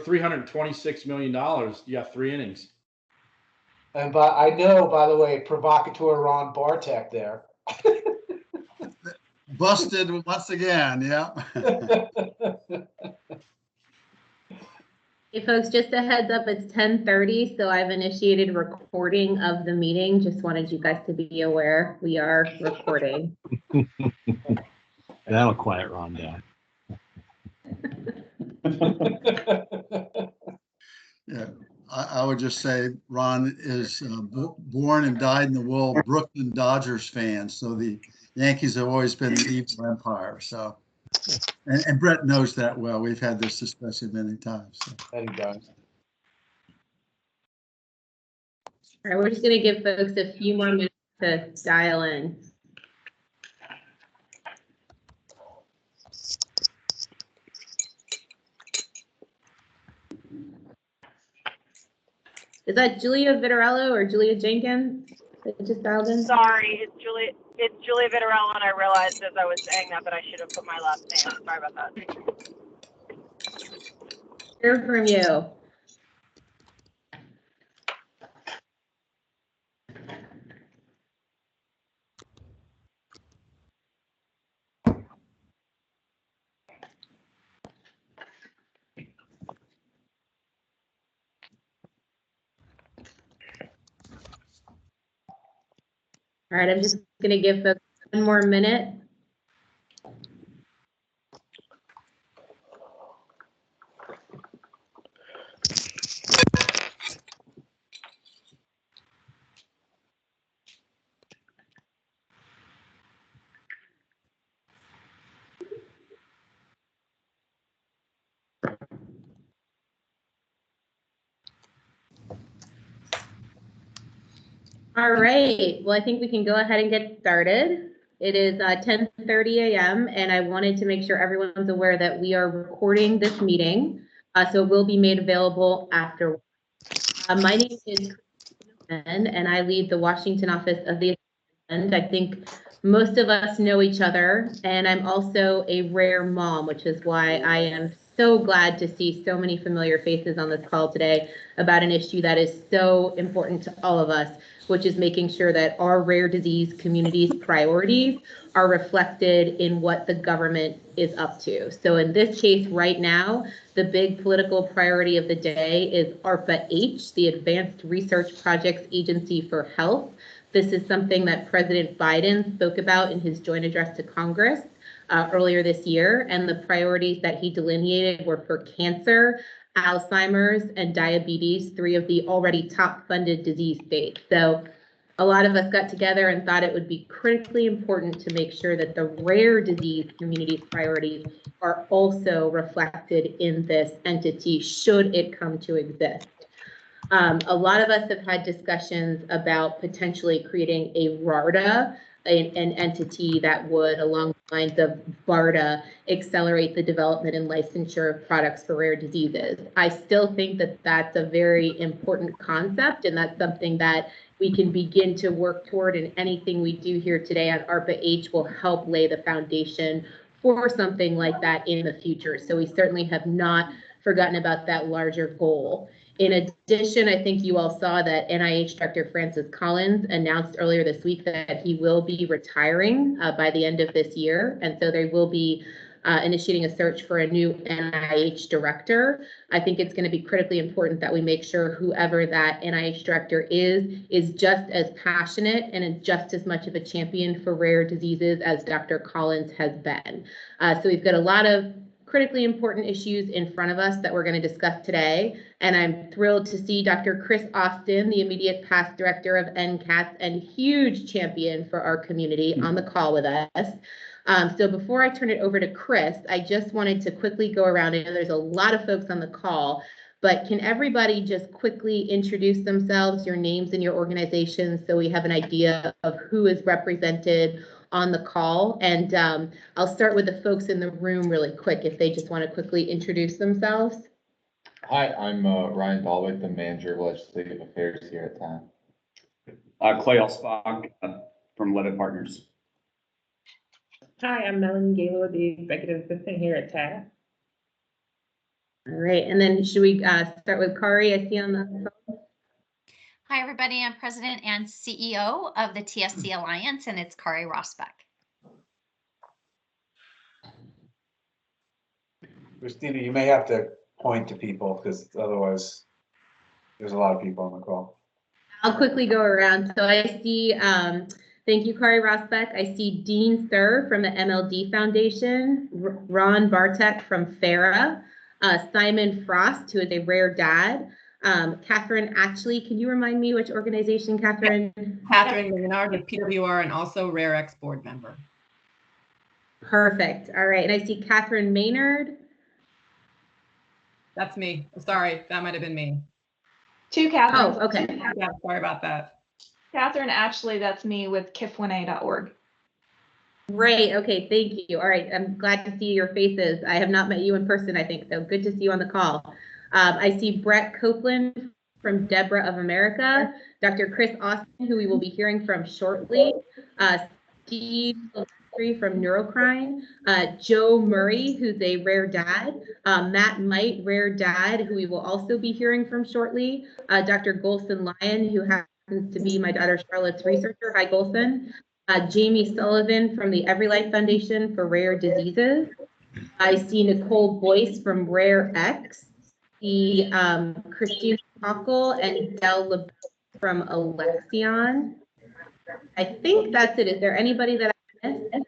$326 million, you got 3 innings. And I know, by the way, provocateur Ron Bartek there. Busted once again, yeah. Hey folks, just a heads up, it's 10:30, so I've initiated recording of the meeting. Just wanted you guys to be aware we are recording. That'll quiet Ron down. Yeah, I would just say Ron is born and died in the wool Brooklyn Dodgers fan, so the Yankees have always been the evil empire. So, and Brett knows that well. We've had this discussion many times. So. And he does. All right, we're just gonna give folks a few more minutes to dial in. Is that Julia Vitarello or Julia Jenkins that just dialed in? Sorry, it's Julia Vitarello, and I realized as I was saying that I should have put my last name. Sorry about that. Hear from you. All right, I'm just going to give folks 1 more minute. All right, well, I think we can go ahead and get started. It is 10:30 a.m. and I wanted to make sure everyone's aware that we are recording this meeting, so it will be made available after. My name is Kristen, and I lead the Washington office of the Assistant. I think most of us know each other, and I'm also a rare mom, which is why I am so glad to see so many familiar faces on this call today about an issue that is so important to all of us, which is making sure that our rare disease community's priorities are reflected in what the government is up to. So in this case right now, the big political priority of the day is ARPA-H, the Advanced Research Projects Agency for Health. This is something that President Biden spoke about in his joint address to Congress earlier this year, and the priorities that he delineated were for cancer, Alzheimer's, and diabetes, 3 of the already top funded disease states. So a lot of us got together and thought it would be critically important to make sure that the rare disease community's priorities are also reflected in this entity should it come to exist. A lot of us have had discussions about potentially creating a RARDA, an entity that would, along the lines of BARDA, accelerate the development and licensure of products for rare diseases. I still think that that's a very important concept, and that's something that we can begin to work toward, and anything we do here today on ARPA-H will help lay the foundation for something like that in the future. So we certainly have not forgotten about that larger goal. In addition, I think you all saw that NIH Director Francis Collins announced earlier this week that he will be retiring by the end of this year. And so they will be initiating a search for a new NIH director. I think it's going to be critically important that we make sure whoever that NIH director is just as passionate and just as much of a champion for rare diseases as Dr. Collins has been. So we've got a lot of critically important issues in front of us that we're going to discuss today. And I'm thrilled to see Dr. Chris Austin, the immediate past director of NCATS and huge champion for our community, on the call with us. So before I turn it over to Chris, I just wanted to quickly go around. I know there's a lot of folks on the call, but can everybody just quickly introduce themselves, your names and your organizations, so we have an idea of who is represented on the call? And I'll start with the folks in the room really quick, if they just want to quickly introduce themselves. Hi, I'm Ryan Dahlwick, the manager of legislative affairs here at TAN. Clay Alspach from Levitt Partners. Hi, I'm Melanie Gaylor, the executive assistant here at TAN. All right, and then should we start with Kari? I see on the phone. Hi, everybody. I'm President and CEO of the TSC Alliance, and it's Kari Rosbeck. Christina, you may have to point to people because otherwise there's a lot of people on the call. I'll quickly go around. So I see, thank you, Kari Rosbeck. I see Dean Sir from the MLD Foundation, Ron Bartek from FARA, Simon Frost, who is a rare dad. Catherine, actually, can you remind me which organization, Catherine? Catherine Leonard with PWR and also Rare X board member. Perfect. All right. And I see Catherine Maynard. That's me. Sorry, that might have been me. To Catherine. Oh, okay. Yeah, sorry about that. Catherine, actually, that's me with KIF1A.org. Great. Okay. Thank you. All right. I'm glad to see your faces. I have not met you in person, I think. So good to see you on the call. I see Brett Copeland from Deborah of America, Dr. Chris Austin, who we will be hearing from shortly, Steve from Neurocrine, Joe Murray, who's a rare dad, Matt Might, rare dad, who we will also be hearing from shortly, Dr. Golson Lyon, who happens to be my daughter Charlotte's researcher. Hi, Golson. Jamie Sullivan from the Every Life Foundation for Rare Diseases. I see Nicole Boyce from Rare X, the Christine Cockle and Del Le from Alexion. I think that's it. Is there anybody that I missed?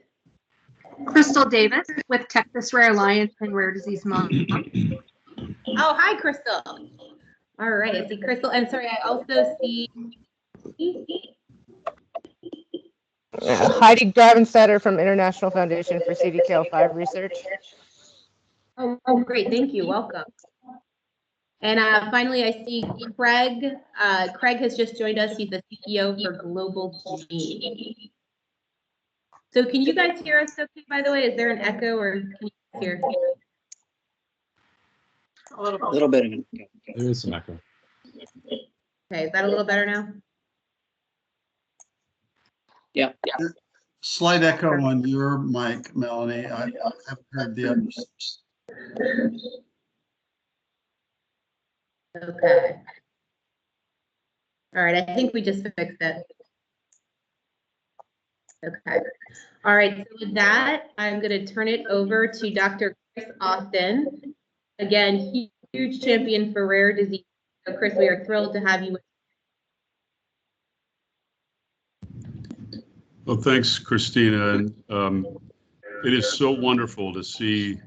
Crystal Davis with Texas Rare Alliance and Rare Disease Month. Oh, hi, Crystal. All right, I see Crystal. And sorry, I also see Heidi Gravenstetter from International Foundation for CDKL5 Research. Oh, great. Thank you. Welcome. And finally, I see Craig. Craig has just joined us. He's the CEO for Global Gene. So can you guys hear us okay, by the way? Is there an echo or can you hear? A little bit. There is some echo. Okay, is that a little better now? Yeah. Slight echo on your mic, Melanie. I haven't heard the others. Okay. All right, I think we just fixed it. Okay. All right, so with that, I'm going to turn it over to Dr. Chris Austin. Again, huge champion for rare disease. So Chris, we are thrilled to have you with us. Well, thanks, Christina. And it is so wonderful to see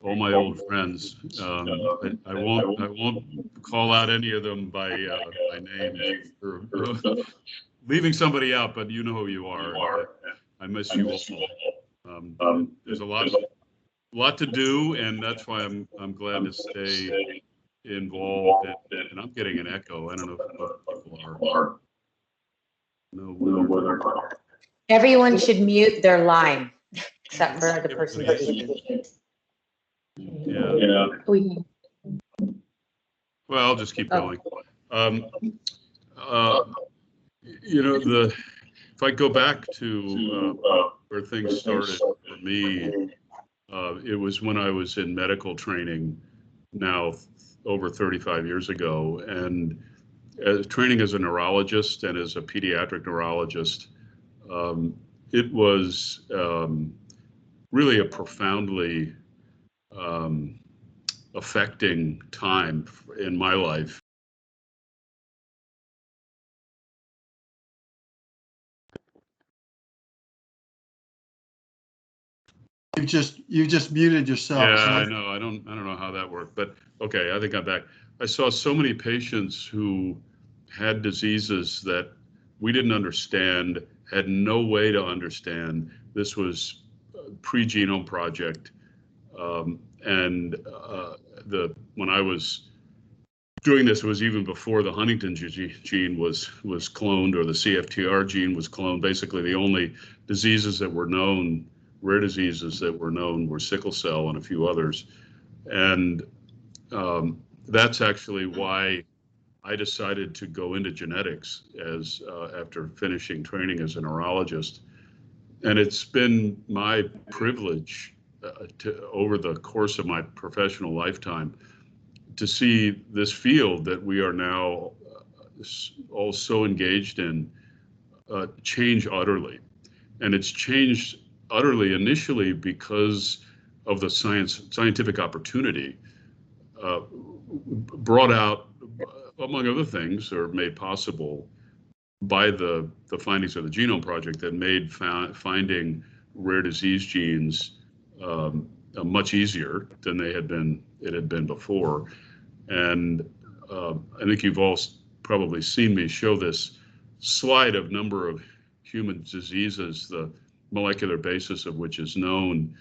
all my old friends. I won't call out any of them by name or leaving somebody out, but you know who you are. I miss you all. There's a lot to do, and that's why I'm glad to stay involved. And I'm getting an echo. I don't know if people are. No, whether. Everyone should mute their line except for the person speaking. Yeah. Well, I'll just keep going. You know, if I go back to where things started for me, it was when I was in medical training now over 35 years ago, and training as a neurologist and as a pediatric neurologist, it was really a profoundly affecting time in my life. You just muted yourself. Yeah, I know. I don't know how that worked, but okay, I think I'm back. I saw so many patients who had diseases that we didn't understand, had no way to understand. This was a pre-genome project, and when I was doing this, it was even before the Huntington gene was cloned, or the CFTR gene was cloned. Basically, the only diseases that were known, rare diseases that were known, were sickle cell and a few others. And that's actually why I decided to go into genetics as after finishing training as a neurologist. And it's been my privilege over the course of my professional lifetime to see this field that we are now all so engaged in change utterly. And it's changed utterly initially because of the scientific opportunity brought out, among other things, or made possible by the findings of the Genome Project that made finding rare disease genes much easier than it had been before. And I think you've all probably seen me show this slide of number of human diseases, the molecular basis of which is known.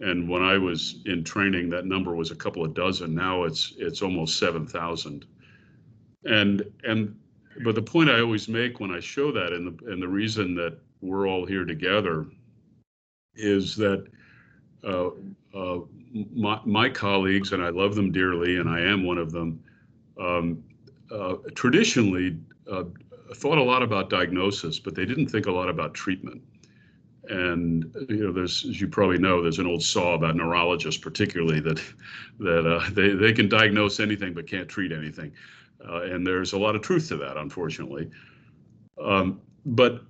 And when I was in training, that number was a couple of dozen. Now it's almost 7,000. But the point I always make when I show that, and the reason that we're all here together, is that my colleagues, and I love them dearly, and I am one of them, traditionally thought a lot about diagnosis, but they didn't think a lot about treatment. And there's, as you probably know, there's an old saw about neurologists, particularly that they can diagnose anything but can't treat anything, and there's a lot of truth to that, unfortunately. But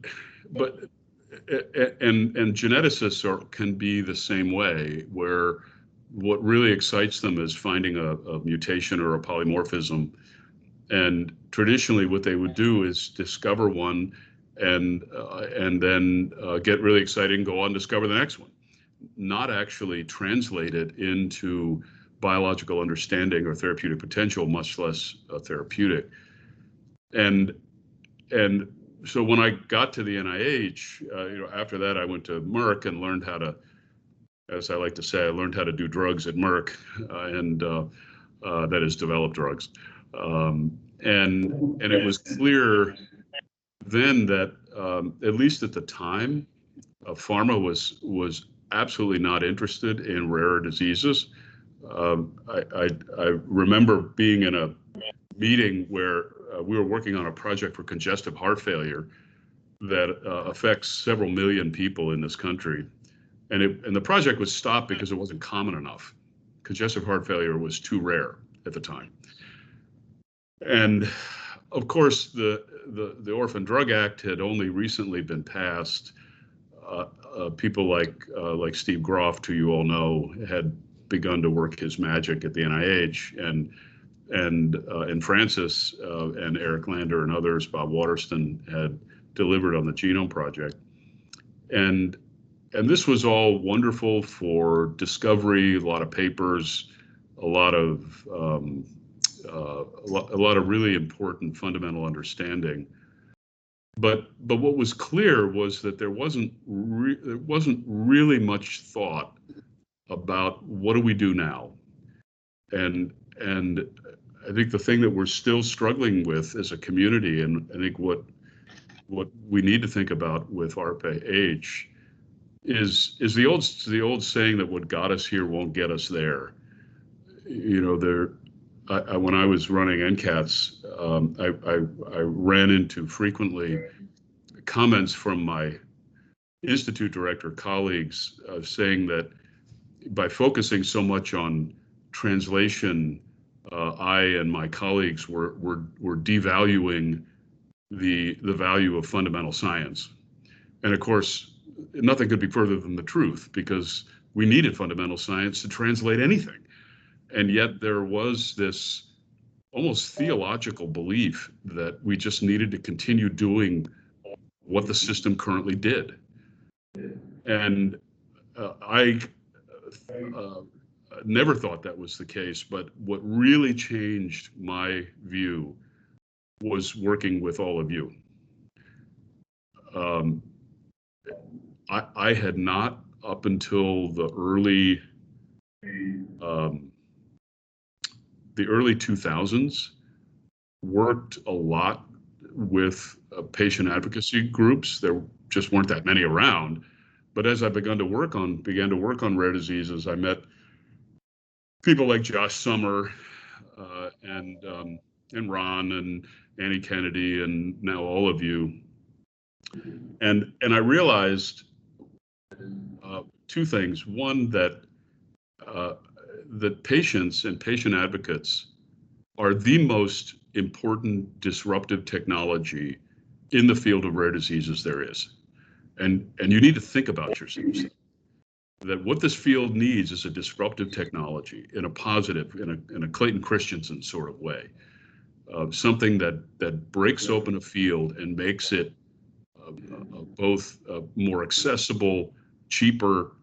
geneticists can be the same way, where what really excites them is finding a mutation or a polymorphism. And traditionally, what they would do is discover one and then get really excited and go on and discover the next one, not actually translate it into biological understanding or therapeutic potential, much less therapeutic. And so when I got to the NIH, after that I went to Merck and learned how to, as I like to say, I learned how to do drugs at Merck, and that is develop drugs. And it was clear then that at least at the time, pharma was absolutely not interested in rare diseases. I remember being in a meeting where we were working on a project for congestive heart failure that affects several million people in this country, and the project was stopped because it wasn't common enough. Congestive heart failure was too rare at the time, and of course the Orphan Drug Act had only recently been passed. People like Steve Groff, who you all know, had begun to work his magic at the NIH, and Francis and Eric Lander and others, Bob Waterston, had delivered on the Genome Project. And this was all wonderful for discovery, a lot of papers, a lot of really important fundamental understanding. But what was clear was that there wasn't really much thought about what do we do now, and I think the thing that we're still struggling with as a community, and I think what we need to think about with ARPA-H is the old saying that what got us here won't get us there. When I was running NCATS, I ran into frequently comments from my institute director colleagues saying that by focusing so much on translation, I and my colleagues were devaluing the value of fundamental science. And of course, nothing could be further than the truth, because we needed fundamental science to translate anything. And yet there was this almost theological belief that we just needed to continue doing what the system currently did. And I never thought that was the case, but what really changed my view was working with all of you. I had not, up until the early 2000s, worked a lot with patient advocacy groups. There just weren't that many around. But as I began to work on rare diseases, I met people like Josh Summer and Ron and Annie Kennedy, and now all of you. And I realized two things. One, that that patients and patient advocates are the most important disruptive technology in the field of rare diseases there is. And you need to think about yourselves that what this field needs is a disruptive technology in a positive, in a Clayton Christensen sort of way, something that breaks open a field and makes it both more accessible, cheaper,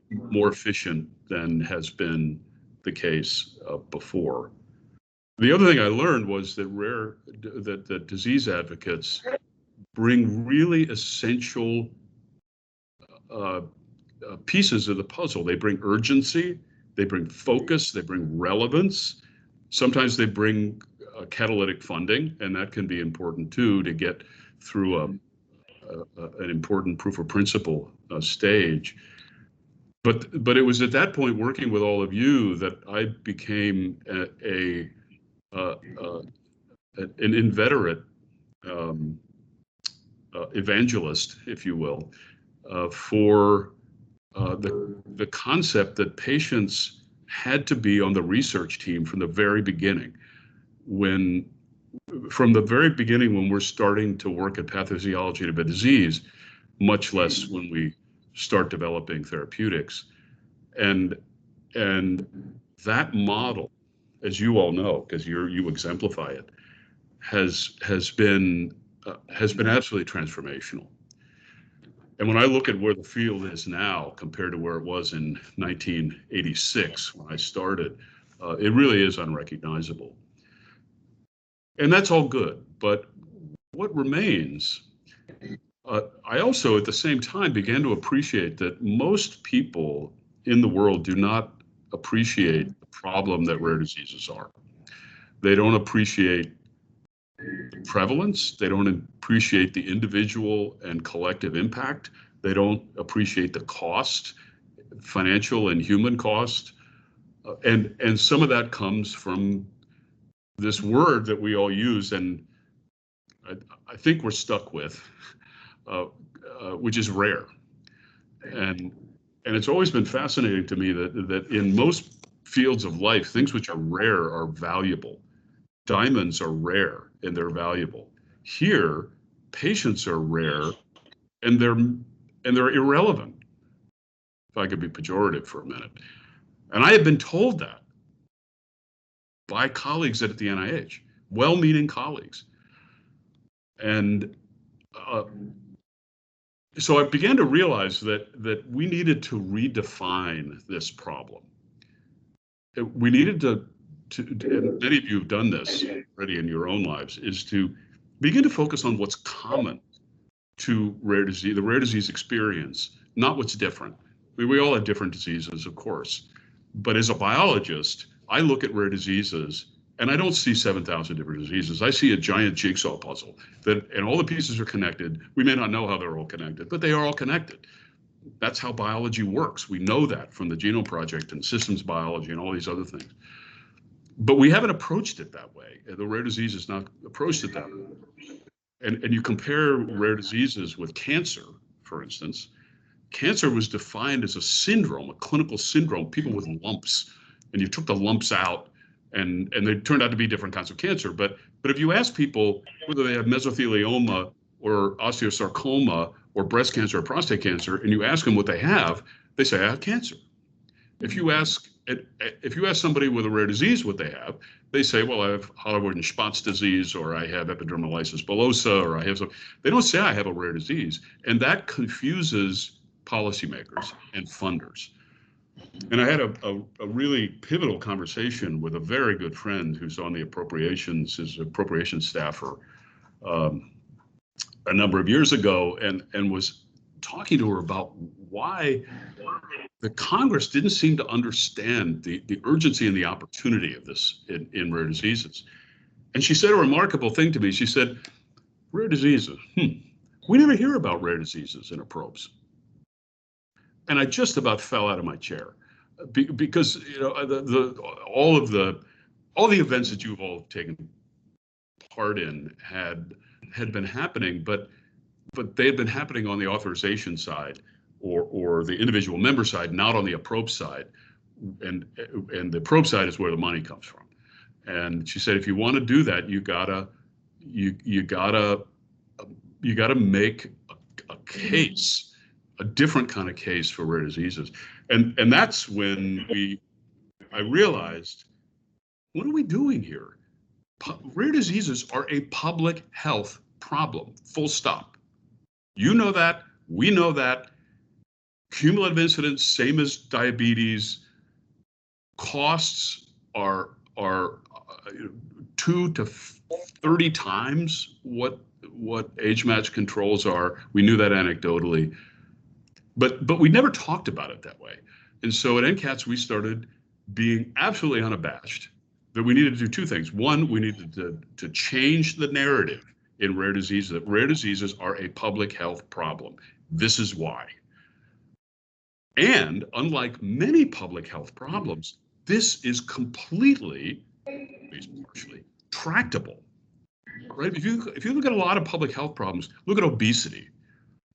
more efficient than has been the case before. The other thing I learned was that disease advocates bring really essential pieces of the puzzle. They bring urgency, they bring focus, they bring relevance. Sometimes they bring catalytic funding, and that can be important too to get through an important proof of principle stage. But it was at that point, working with all of you, that I became an inveterate evangelist, if you will, for the concept that patients had to be on the research team from the very beginning. From the very beginning, when we're starting to work at pathophysiology of a disease, much less when we start developing therapeutics. And that model, as you all know, because you exemplify it, has been absolutely transformational. And when I look at where the field is now compared to where it was in 1986 when I started, it really is unrecognizable. And that's all good, but what remains, I also at the same time began to appreciate that most people in the world do not appreciate the problem that rare diseases are. They don't appreciate the prevalence, they don't appreciate the individual and collective impact, they don't appreciate the cost, financial and human cost, and some of that comes from this word that we all use, and I think we're stuck with, which is rare. And it's always been fascinating to me that in most fields of life, things which are rare are valuable. Diamonds are rare and they're valuable. Here, patients are rare and they're irrelevant, if I could be pejorative for a minute. And I have been told that by colleagues at the NIH, well-meaning colleagues. And so I began to realize that we needed to redefine this problem. We needed to, and many of you have done this already in your own lives, is to begin to focus on what's common to rare disease, the rare disease experience, not what's different. We all have different diseases, of course. But as a biologist, I look at rare diseases and I don't see 7,000 different diseases. I see a giant jigsaw puzzle and all the pieces are connected. We may not know how they're all connected, but they are all connected. That's how biology works. We know that from the Genome Project and systems biology and all these other things. But we haven't approached it that way. The rare disease has not approached it that way. And you compare rare diseases with cancer, for instance. Cancer was defined as a syndrome, a clinical syndrome, people with lumps, and you took the lumps out and they turned out to be different kinds of cancer. But if you ask people whether they have mesothelioma or osteosarcoma or breast cancer or prostate cancer, and you ask them what they have, they say, I have cancer. If you ask somebody with a rare disease what they have, they say, well, I have Hollywood-Spatz disease, or I have epidermolysis bullosa, or I have some. They don't say I have a rare disease, and that confuses policymakers and funders. And I had a really pivotal conversation with a very good friend who's on the appropriations, his appropriations staffer, a number of years ago, and was talking to her about why the Congress didn't seem to understand the urgency and the opportunity of this in rare diseases. And she said a remarkable thing to me. She said, rare diseases, we never hear about rare diseases in approps. And I just about fell out of my chair because all the events that you've all taken part in had been happening, but they had been happening on the authorization side or the individual member side, not on the approach side, and the probe side is where the money comes from. And she said, if you want to do that, you gotta make a case, a different kind of case for rare diseases. And that's when I realized, what are we doing here? Rare diseases are a public health problem, full stop. You know that, we know that. Cumulative incidence, same as diabetes. Costs are 2 to 30 times what age-matched controls are. We knew that anecdotally, but we never talked about it that way. And so at NCATS, we started being absolutely unabashed that we needed to do two things. One, we needed to change the narrative in rare diseases, that rare diseases are a public health problem. This is why. And unlike many public health problems, this is completely, at least partially, tractable. Right? If you look at a lot of public health problems, look at obesity.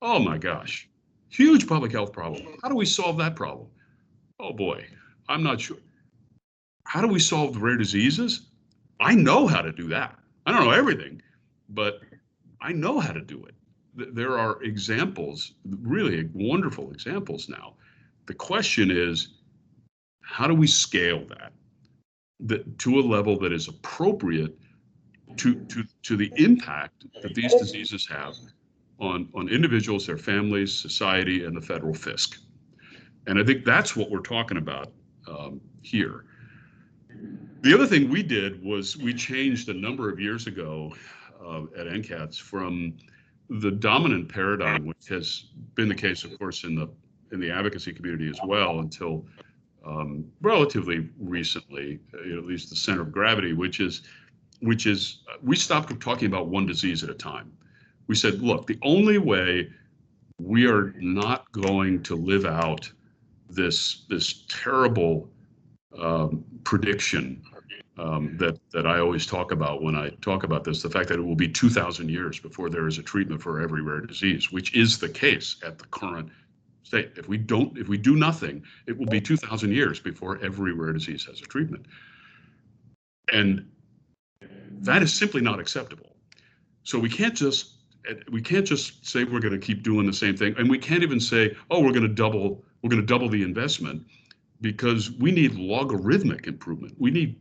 Oh my gosh, huge public health problem. How do we solve that problem? Oh boy, I'm not sure. How do we solve the rare diseases? I know how to do that. I don't know everything, but I know how to do it. There are examples, really wonderful examples now. The question is, how do we scale that to a level that is appropriate to the impact that these diseases have on individuals, their families, society, and the federal fisc? And I think that's what we're talking about here. The other thing we did was we changed a number of years ago at NCATS from the dominant paradigm, which has been the case, of course, in the advocacy community as well, until relatively recently, at least the center of gravity, which is we stopped talking about one disease at a time. We said, look, the only way we are not going to live out this terrible prediction that I always talk about when I talk about this, the fact that it will be 2,000 years before there is a treatment for every rare disease, which is the case at the current state. If we do nothing, it will be 2,000 years before every rare disease has a treatment. And that is simply not acceptable. So we can't just say we're going to keep doing the same thing, and we can't even say, oh, we're going to double the investment, because we need logarithmic improvement. We need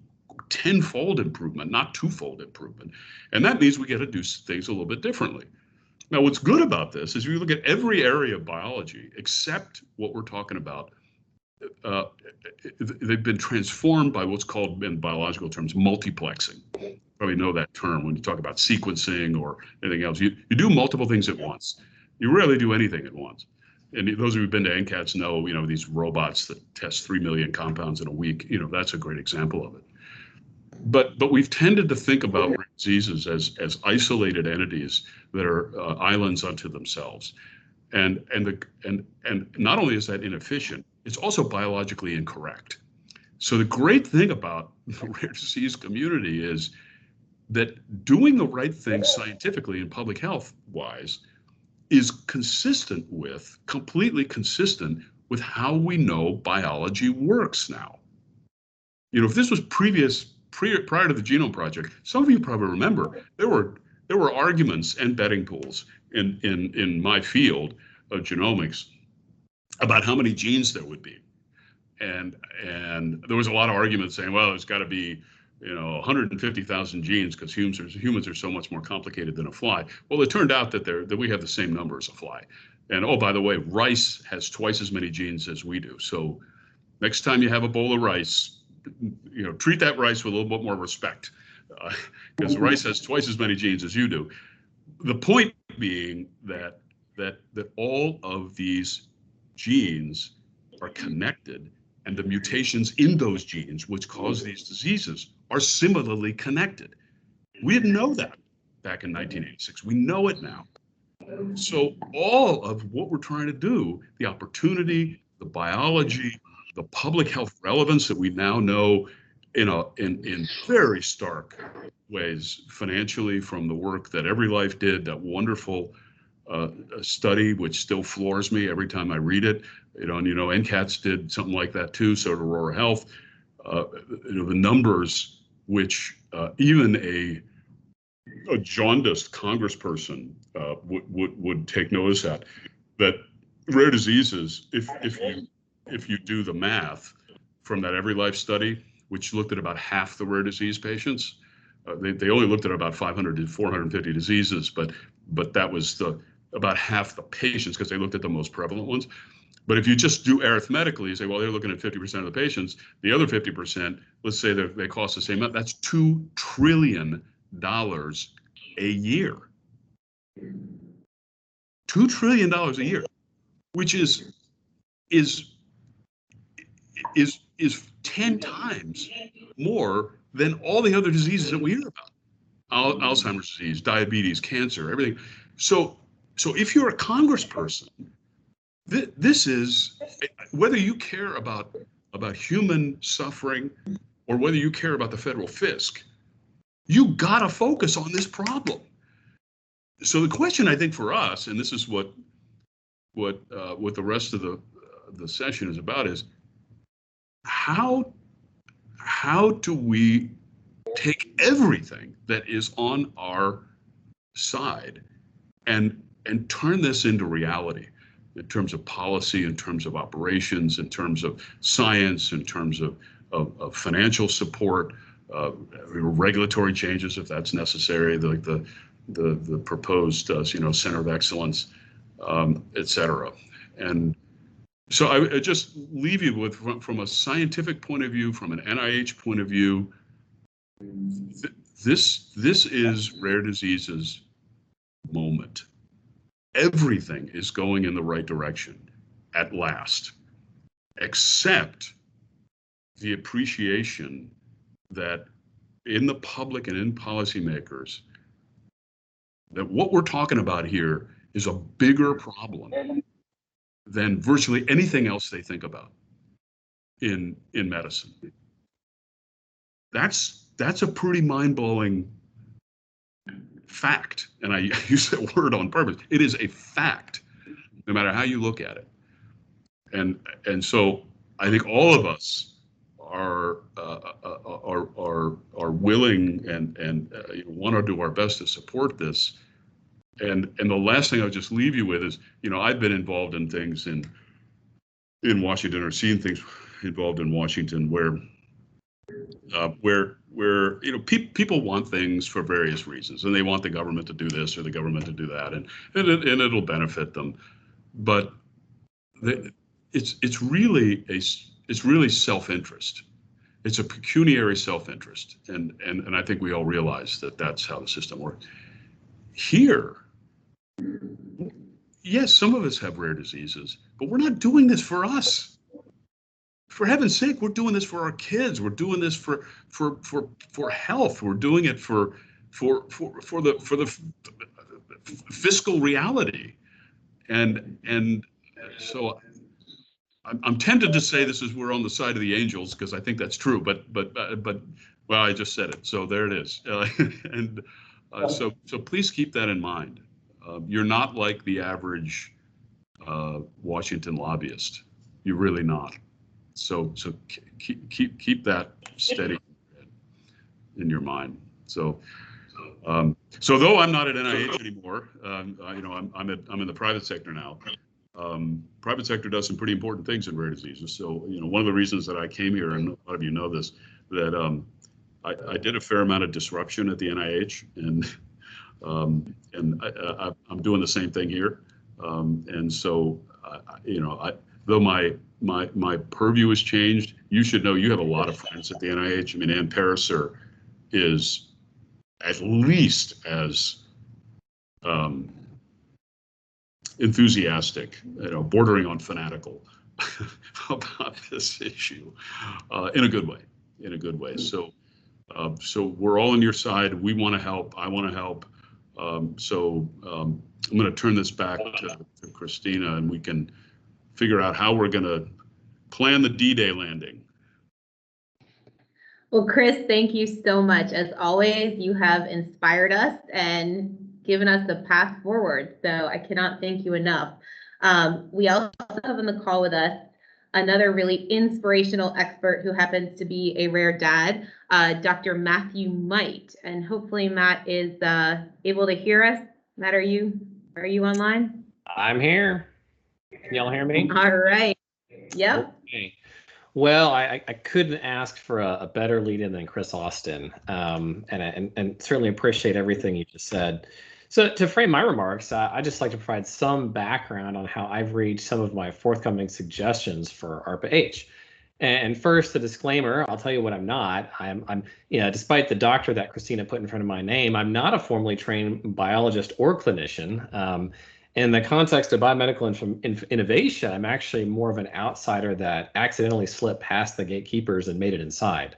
tenfold improvement, not twofold improvement. And that means we got to do things a little bit differently. Now, what's good about this is if you look at every area of biology, except what we're talking about, they've been transformed by what's called, in biological terms, multiplexing. You probably know that term when you talk about sequencing or anything else. You do multiple things at once. You rarely do anything at once. And those of you who've been to NCATS know, these robots that test 3 million compounds in a week, that's a great example of it. But we've tended to think about rare diseases as isolated entities that are islands unto themselves. And not only is that inefficient, it's also biologically incorrect. So the great thing about the rare disease community is that doing the right thing scientifically and public health wise is completely consistent with how we know biology works now. If this was prior to the Genome Project, some of you probably remember there were arguments and betting pools in my field of genomics about how many genes there would be, and there was a lot of arguments saying, well, there's got to be 150,000 genes because humans are so much more complicated than a fly. Well, it turned out that we have the same number as a fly. And oh, by the way, rice has twice as many genes as we do. So next time you have a bowl of rice, treat that rice with a little bit more respect, because rice has twice as many genes as you do. The point being that all of these genes are connected, and the mutations in those genes which cause these diseases are similarly connected. We didn't know that back in 1986. We know it now. So all of what we're trying to do, the opportunity, the biology, the public health relevance that we now know in very stark ways financially from the work that Every Life did, that wonderful a study which still floors me every time I read it. And NCATS did something like that too. So did Aurora Health. The numbers which even a jaundiced congressperson would take notice at, that rare diseases, if you do the math from that Every Life study, which looked at about half the rare disease patients, they only looked at about 500 to 450 diseases, but that was about half the patients because they looked at the most prevalent ones. But if you just do arithmetically, you say, well, they're looking at 50% of the patients. The other 50%, let's say they cost the same amount. That's $2 trillion a year. $2 trillion a year, which is 10 times more than all the other diseases that we hear about. Alzheimer's disease, diabetes, cancer, everything. So if you're a congressperson, this is, whether you care about human suffering or whether you care about the federal fisc, you gotta focus on this problem. So the question I think for us, and this is what the rest of the session is about, is how do we take everything that is on our side and turn this into reality in terms of policy, in terms of operations, in terms of science, in terms of financial support, regulatory changes if that's necessary, like the proposed Center of Excellence, et cetera. And so I just leave you with, from a scientific point of view, from an NIH point of view, this is rare diseases moment. Everything is going in the right direction at last, except the appreciation that in the public and in policymakers, that what we're talking about here is a bigger problem than virtually anything else they think about in medicine. That's a pretty mind-blowing fact, and I use that word on purpose. It is a fact, no matter how you look at it. And so I think all of us are willing and want to do our best to support this. And the last thing I'll just leave you with is, I've been involved in things in Washington, or seen things involved in Washington where people want things for various reasons, and they want the government to do this or the government to do that, and it'll benefit them. But it's really self-interest. It's a pecuniary self-interest, and I think we all realize that that's how the system works. Here, yes, some of us have rare diseases, but we're not doing this for us. For heaven's sake, we're doing this for our kids. We're doing this for health. We're doing it for the fiscal reality, and so I'm tempted to say we're on the side of the angels, because I think that's true. But well, I just said it, so there it is. So please keep that in mind. You're not like the average Washington lobbyist. You're really not. So keep that steady in your mind. So though I'm not at NIH anymore, I'm in the private sector now. Private sector does some pretty important things in rare diseases. So one of the reasons that I came here, and a lot of you know this, that I did a fair amount of disruption at the NIH, and I'm doing the same thing here. And so though my purview has changed, you should know you have a lot of friends at the NIH. I mean, Ann Pariser is at least as enthusiastic, bordering on fanatical about this issue, in a good way. So we're all on your side. We want to help. I want to help. So I'm going to turn this back to Christina, and we can figure out how we're going to plan the D-Day landing. Well, Chris, thank you so much. As always, you have inspired us and given us the path forward. So I cannot thank you enough. We also have on the call with us another really inspirational expert who happens to be a rare dad, Dr. Matthew Might. And hopefully Matt is able to hear us. Matt, are you online? I'm here. Can y'all hear me? All right. Yep. Okay. Well, I couldn't ask for a better lead-in than Chris Austin, and certainly appreciate everything you just said. So to frame my remarks, I'd just like to provide some background on how I've reached some of my forthcoming suggestions for ARPA-H. And first, the disclaimer, I'll tell you what I'm not. I'm despite the doctor that Christina put in front of my name, I'm not a formally trained biologist or clinician. In the context of biomedical innovation, I'm actually more of an outsider that accidentally slipped past the gatekeepers and made it inside.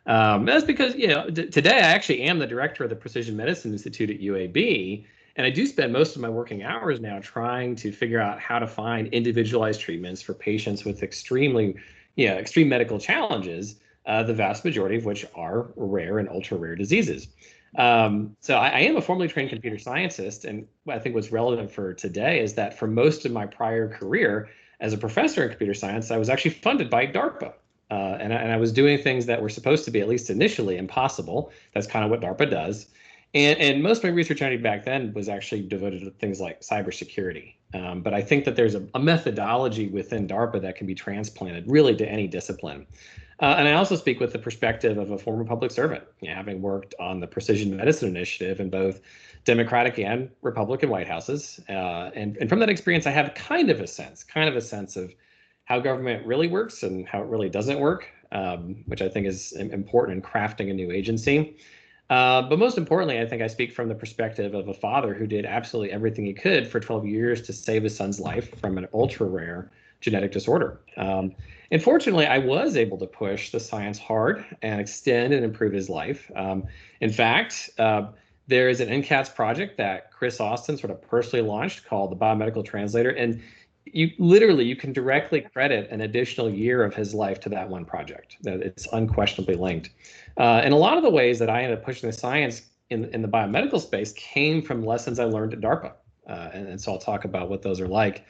That's because, today I actually am the director of the Precision Medicine Institute at UAB, and I do spend most of my working hours now trying to figure out how to find individualized treatments for patients with extreme medical challenges, the vast majority of which are rare and ultra rare diseases. So I am a formally trained computer scientist, and I think what's relevant for today is that for most of my prior career as a professor in computer science, I was actually funded by DARPA. And I was doing things that were supposed to be, at least initially, impossible. That's kind of what DARPA does. And most of my research I did back then was actually devoted to things like cybersecurity. But I think that there's a methodology within DARPA that can be transplanted really to any discipline. And I also speak with the perspective of a former public servant, having worked on the Precision Medicine Initiative in both Democratic and Republican White Houses. And from that experience, I have kind of a sense of how government really works and how it really doesn't work, which I think is important in crafting a new agency. But most importantly, I think I speak from the perspective of a father who did absolutely everything he could for 12 years to save his son's life from an ultra rare genetic disorder. And fortunately, I was able to push the science hard and extend and improve his life. In fact, there is an NCATS project that Chris Austin sort of personally launched called the Biomedical Translator. And you can directly credit an additional year of his life to that one project. It's unquestionably linked. And a lot of the ways that I ended up pushing the science in the biomedical space came from lessons I learned at DARPA. And so I'll talk about what those are like.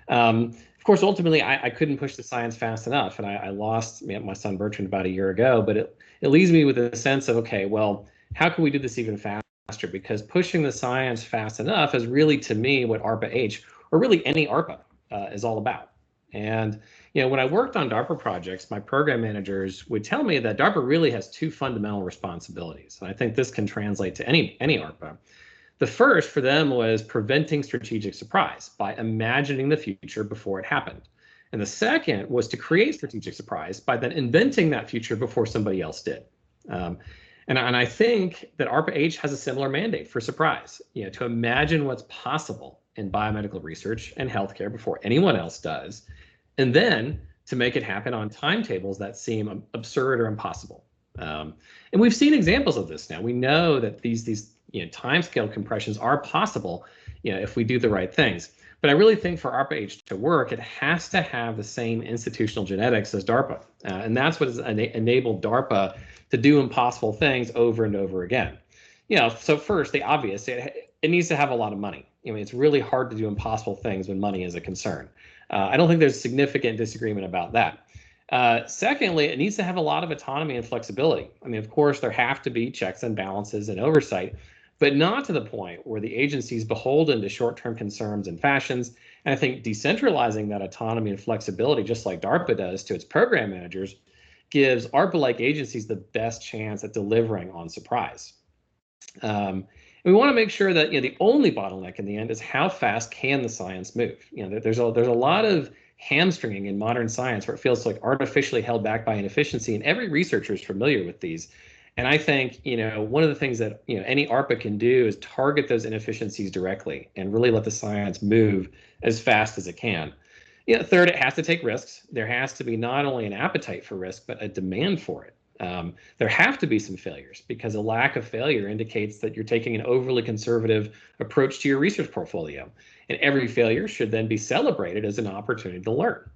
Of course, ultimately, I couldn't push the science fast enough, and I lost my son Bertrand about a year ago, but it leaves me with a sense of, okay, well, how can we do this even faster? Because pushing the science fast enough is really, to me, what ARPA-H, or really any ARPA, is all about. And when I worked on DARPA projects, my program managers would tell me that DARPA really has two fundamental responsibilities, and I think this can translate to any ARPA. The first for them was preventing strategic surprise by imagining the future before it happened. And the second was to create strategic surprise by then inventing that future before somebody else did. And I think that ARPA-H has a similar mandate for surprise, to imagine what's possible in biomedical research and healthcare before anyone else does, and then to make it happen on timetables that seem absurd or impossible. And we've seen examples of this now. We know that these timescale compressions are possible, if we do the right things. But I really think for ARPA-H to work, it has to have the same institutional genetics as DARPA. And that's what has enabled DARPA to do impossible things over and over again. So first, the obvious, it needs to have a lot of money. It's really hard to do impossible things when money is a concern. I don't think there's significant disagreement about that. Secondly, it needs to have a lot of autonomy and flexibility. Of course, there have to be checks and balances and oversight, but not to the point where the agency is beholden to short-term concerns and fashions. And I think decentralizing that autonomy and flexibility, just like DARPA does to its program managers, gives ARPA-like agencies the best chance at delivering on surprise. And we want to make sure that the only bottleneck in the end is how fast can the science move. There's a lot of hamstringing in modern science where it feels like artificially held back by inefficiency, and every researcher is familiar with these. And I think one of the things that any ARPA can do is target those inefficiencies directly and really let the science move as fast as it can. Third, it has to take risks. There has to be not only an appetite for risk, but a demand for it. There have to be some failures, because a lack of failure indicates that you're taking an overly conservative approach to your research portfolio. And every failure should then be celebrated as an opportunity to learn.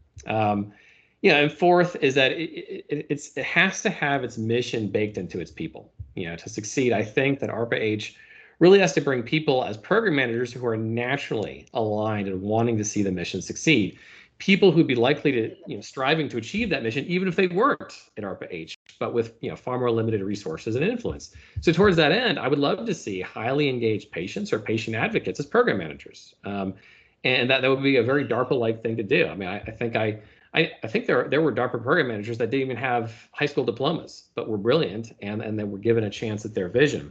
And fourth is that it has to have its mission baked into its people. To succeed, I think that ARPA-H really has to bring people as program managers who are naturally aligned and wanting to see the mission succeed. People who'd be likely to, striving to achieve that mission, even if they weren't at ARPA-H, but with, far more limited resources and influence. So towards that end, I would love to see highly engaged patients or patient advocates as program managers. And that would be a very DARPA-like thing to do. I mean, I think there were DARPA program managers that didn't even have high school diplomas, but were brilliant and they were given a chance at their vision.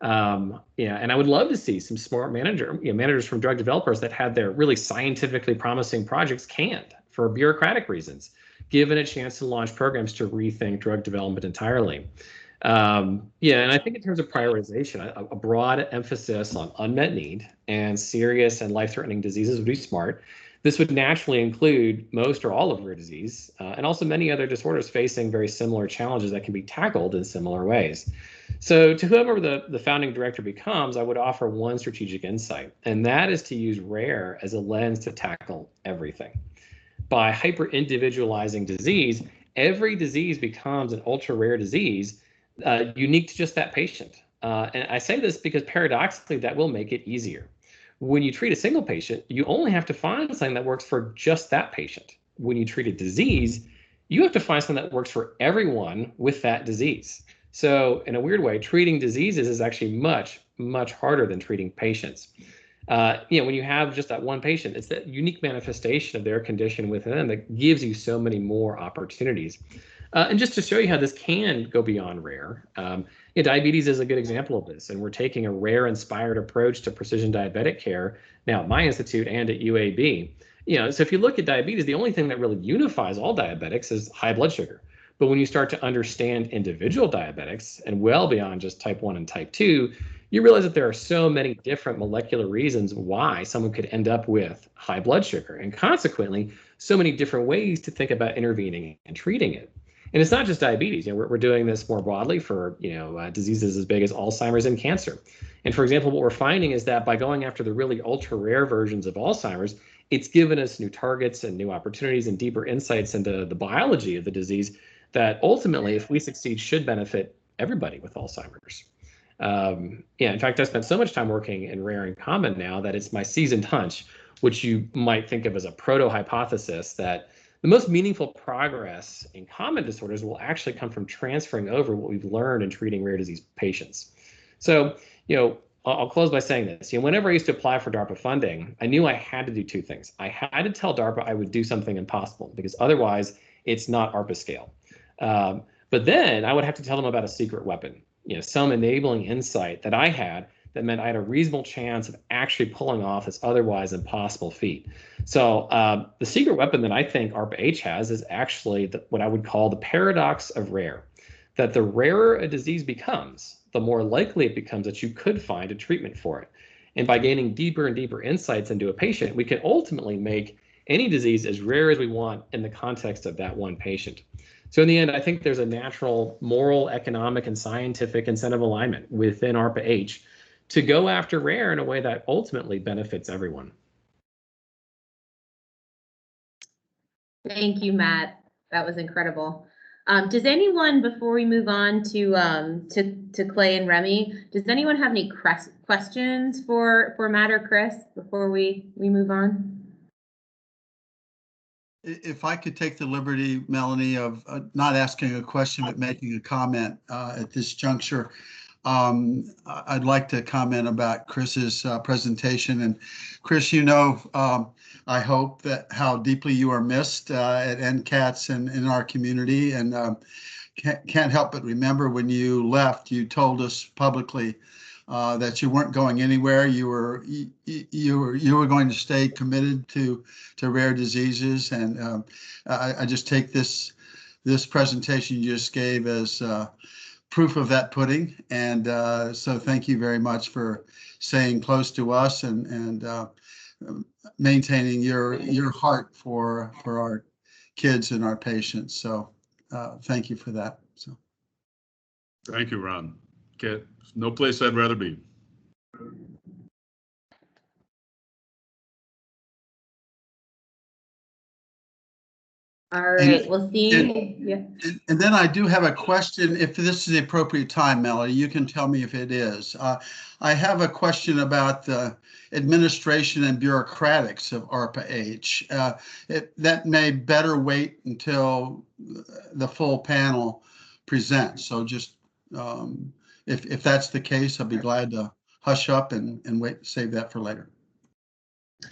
And I would love to see some smart managers from drug developers that had their really scientifically promising projects canned for bureaucratic reasons, given a chance to launch programs to rethink drug development entirely. And I think in terms of prioritization, a broad emphasis on unmet need and serious and life-threatening diseases would be smart. This would naturally include most or all of rare disease, and also many other disorders facing very similar challenges that can be tackled in similar ways. So to whoever the founding director becomes, I would offer one strategic insight, and that is to use rare as a lens to tackle everything. By hyper-individualizing disease, every disease becomes an ultra-rare disease unique to just that patient. And I say this because paradoxically, that will make it easier. When you treat a single patient, you only have to find something that works for just that patient. When you treat a disease, you have to find something that works for everyone with that disease. So in a weird way, treating diseases is actually much, much harder than treating patients. When you have just that one patient, it's that unique manifestation of their condition within them that gives you so many more opportunities. And just to show you how this can go beyond rare, diabetes is a good example of this. And we're taking a rare-inspired approach to precision diabetic care now at my institute and at UAB. So if you look at diabetes, the only thing that really unifies all diabetics is high blood sugar. But when you start to understand individual diabetics and well beyond just type 1 and type 2, you realize that there are so many different molecular reasons why someone could end up with high blood sugar, and consequently, so many different ways to think about intervening and treating it. And it's not just diabetes. We're doing this more broadly for diseases as big as Alzheimer's and cancer. And for example, what we're finding is that by going after the really ultra rare versions of Alzheimer's, it's given us new targets and new opportunities and deeper insights into the biology of the disease that ultimately, if we succeed, should benefit everybody with Alzheimer's. In fact, I spent so much time working in rare and common now that it's my seasoned hunch, which you might think of as a proto-hypothesis, that the most meaningful progress in common disorders will actually come from transferring over what we've learned in treating rare disease patients. So, I'll close by saying this. Whenever I used to apply for DARPA funding, I knew I had to do two things. I had to tell DARPA I would do something impossible, because otherwise it's not ARPA scale. But then I would have to tell them about a secret weapon, some enabling insight that I had that meant I had a reasonable chance of actually pulling off this otherwise impossible feat. So the secret weapon that I think ARPA-H has is actually what I would call the paradox of rare, that the rarer a disease becomes, the more likely it becomes that you could find a treatment for it. And by gaining deeper and deeper insights into a patient, we can ultimately make any disease as rare as we want in the context of that one patient. So in the end, I think there's a natural moral, economic, and scientific incentive alignment within ARPA-H to go after rare in a way that ultimately benefits everyone. Thank you, Matt. That was incredible. Does anyone, before we move on to Clay and Remy, does anyone have any questions for Matt or Chris before we move on? If I could take the liberty, Melanie, of not asking a question, but making a comment at this juncture. I'd like to comment about Chris's presentation. And Chris, I hope that how deeply you are missed at NCATS and in our community. And can't help but remember when you left, you told us publicly that you weren't going anywhere. You were going to stay committed to rare diseases. And I just take this presentation you just gave as proof of that pudding. And so thank you very much for staying close to us and maintaining your heart for our kids and our patients. So thank you for that. So thank you, Ron. Okay, no place I'd rather be. All right, we'll see. Yeah. And then I do have a question, if this is the appropriate time, Melody, you can tell me if it is. I have a question about the administration and bureaucratics of ARPA-H. That may better wait until the full panel presents. So just, if that's the case, I'll be glad to hush up and wait, save that for later.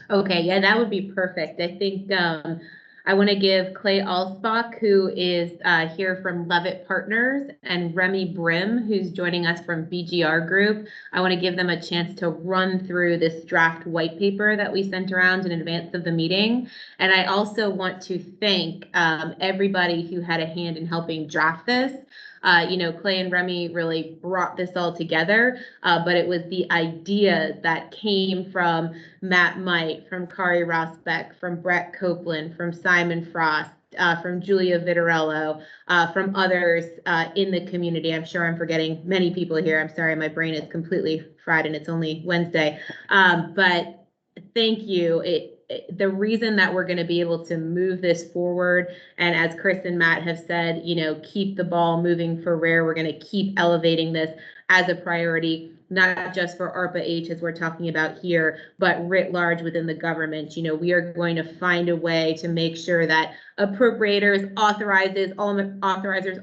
Okay, yeah, that would be perfect. I think I want to give Clay Alsbach, who is here from Levitt Partners, and Remy Brim, who's joining us from BGR Group. I want to give them a chance to run through this draft white paper that we sent around in advance of the meeting. And I also want to thank everybody who had a hand in helping draft this. Clay and Remy really brought this all together, but it was the idea that came from Matt Might, from Kari Rosbeck, from Brett Copeland, from Simon Frost, from Julia Vitarello, from others in the community. I'm sure I'm forgetting many people here. I'm sorry, my brain is completely fried and it's only Wednesday. But thank you. The reason that we're going to be able to move this forward, and as Chris and Matt have said, keep the ball moving for RARE, we're going to keep elevating this as a priority, not just for ARPA-H as we're talking about here, but writ large within the government. We are going to find a way to make sure that appropriators, authorizers,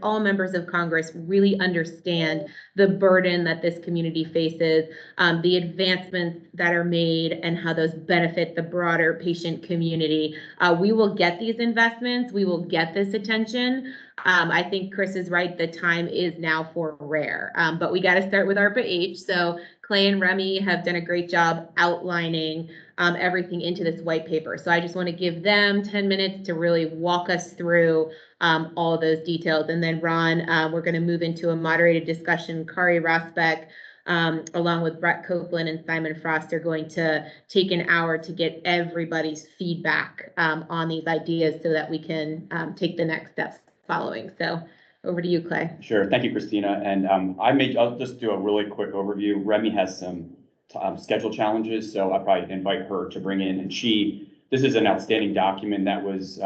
all members of Congress really understand the burden that this community faces, the advancements that are made, and how those benefit the broader patient community. We will get these investments. We will get this attention. I think Chris is right. The time is now for RARE, but we got to start with ARPA-H. So Clay and Remy have done a great job outlining everything into this white paper. So I just want to give them 10 minutes to really walk us through all of those details. And then Ron, we're going to move into a moderated discussion. Kari Rosbeck, along with Brett Copeland and Simon Frost, are going to take an hour to get everybody's feedback on these ideas so that we can take the next steps following. So over to you, Clay. Sure. Thank you, Christina. And I'll just do a really quick overview. Remy has some schedule challenges, so I'll probably invite her to bring in. And this is an outstanding document that was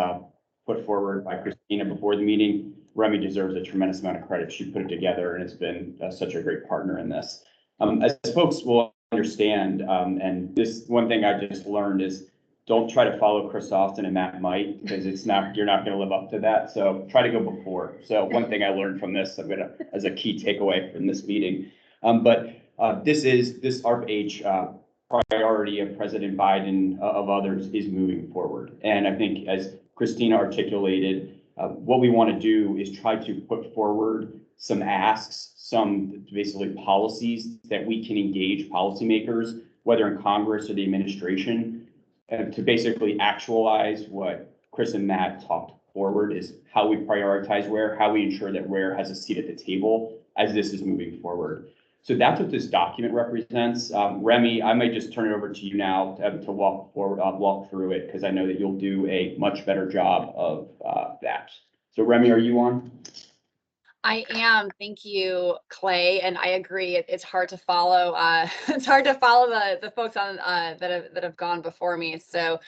put forward by Christina before the meeting. Remy deserves a tremendous amount of credit. She put it together and has been such a great partner in this. As folks will understand, and this one thing I just learned is don't try to follow Chris Austin and Matt Might, because you're not going to live up to that. So try to go before. So one thing I learned from this, as a key takeaway from this meeting. This ARPA-H priority of President Biden, of others, is moving forward. And I think, as Christina articulated, what we want to do is try to put forward some asks, some basically policies that we can engage policymakers, whether in Congress or the administration, to basically actualize what Chris and Matt talked forward, is how we prioritize RARE, how we ensure that RARE has a seat at the table as this is moving forward. So that's what this document represents. Remy, I might just turn it over to you now to walk through it, because I know that you'll do a much better job of that. So Remy, are you on? I am. Thank you, Clay. And I agree. It's hard to follow. It's hard to follow the folks on that have gone before me. So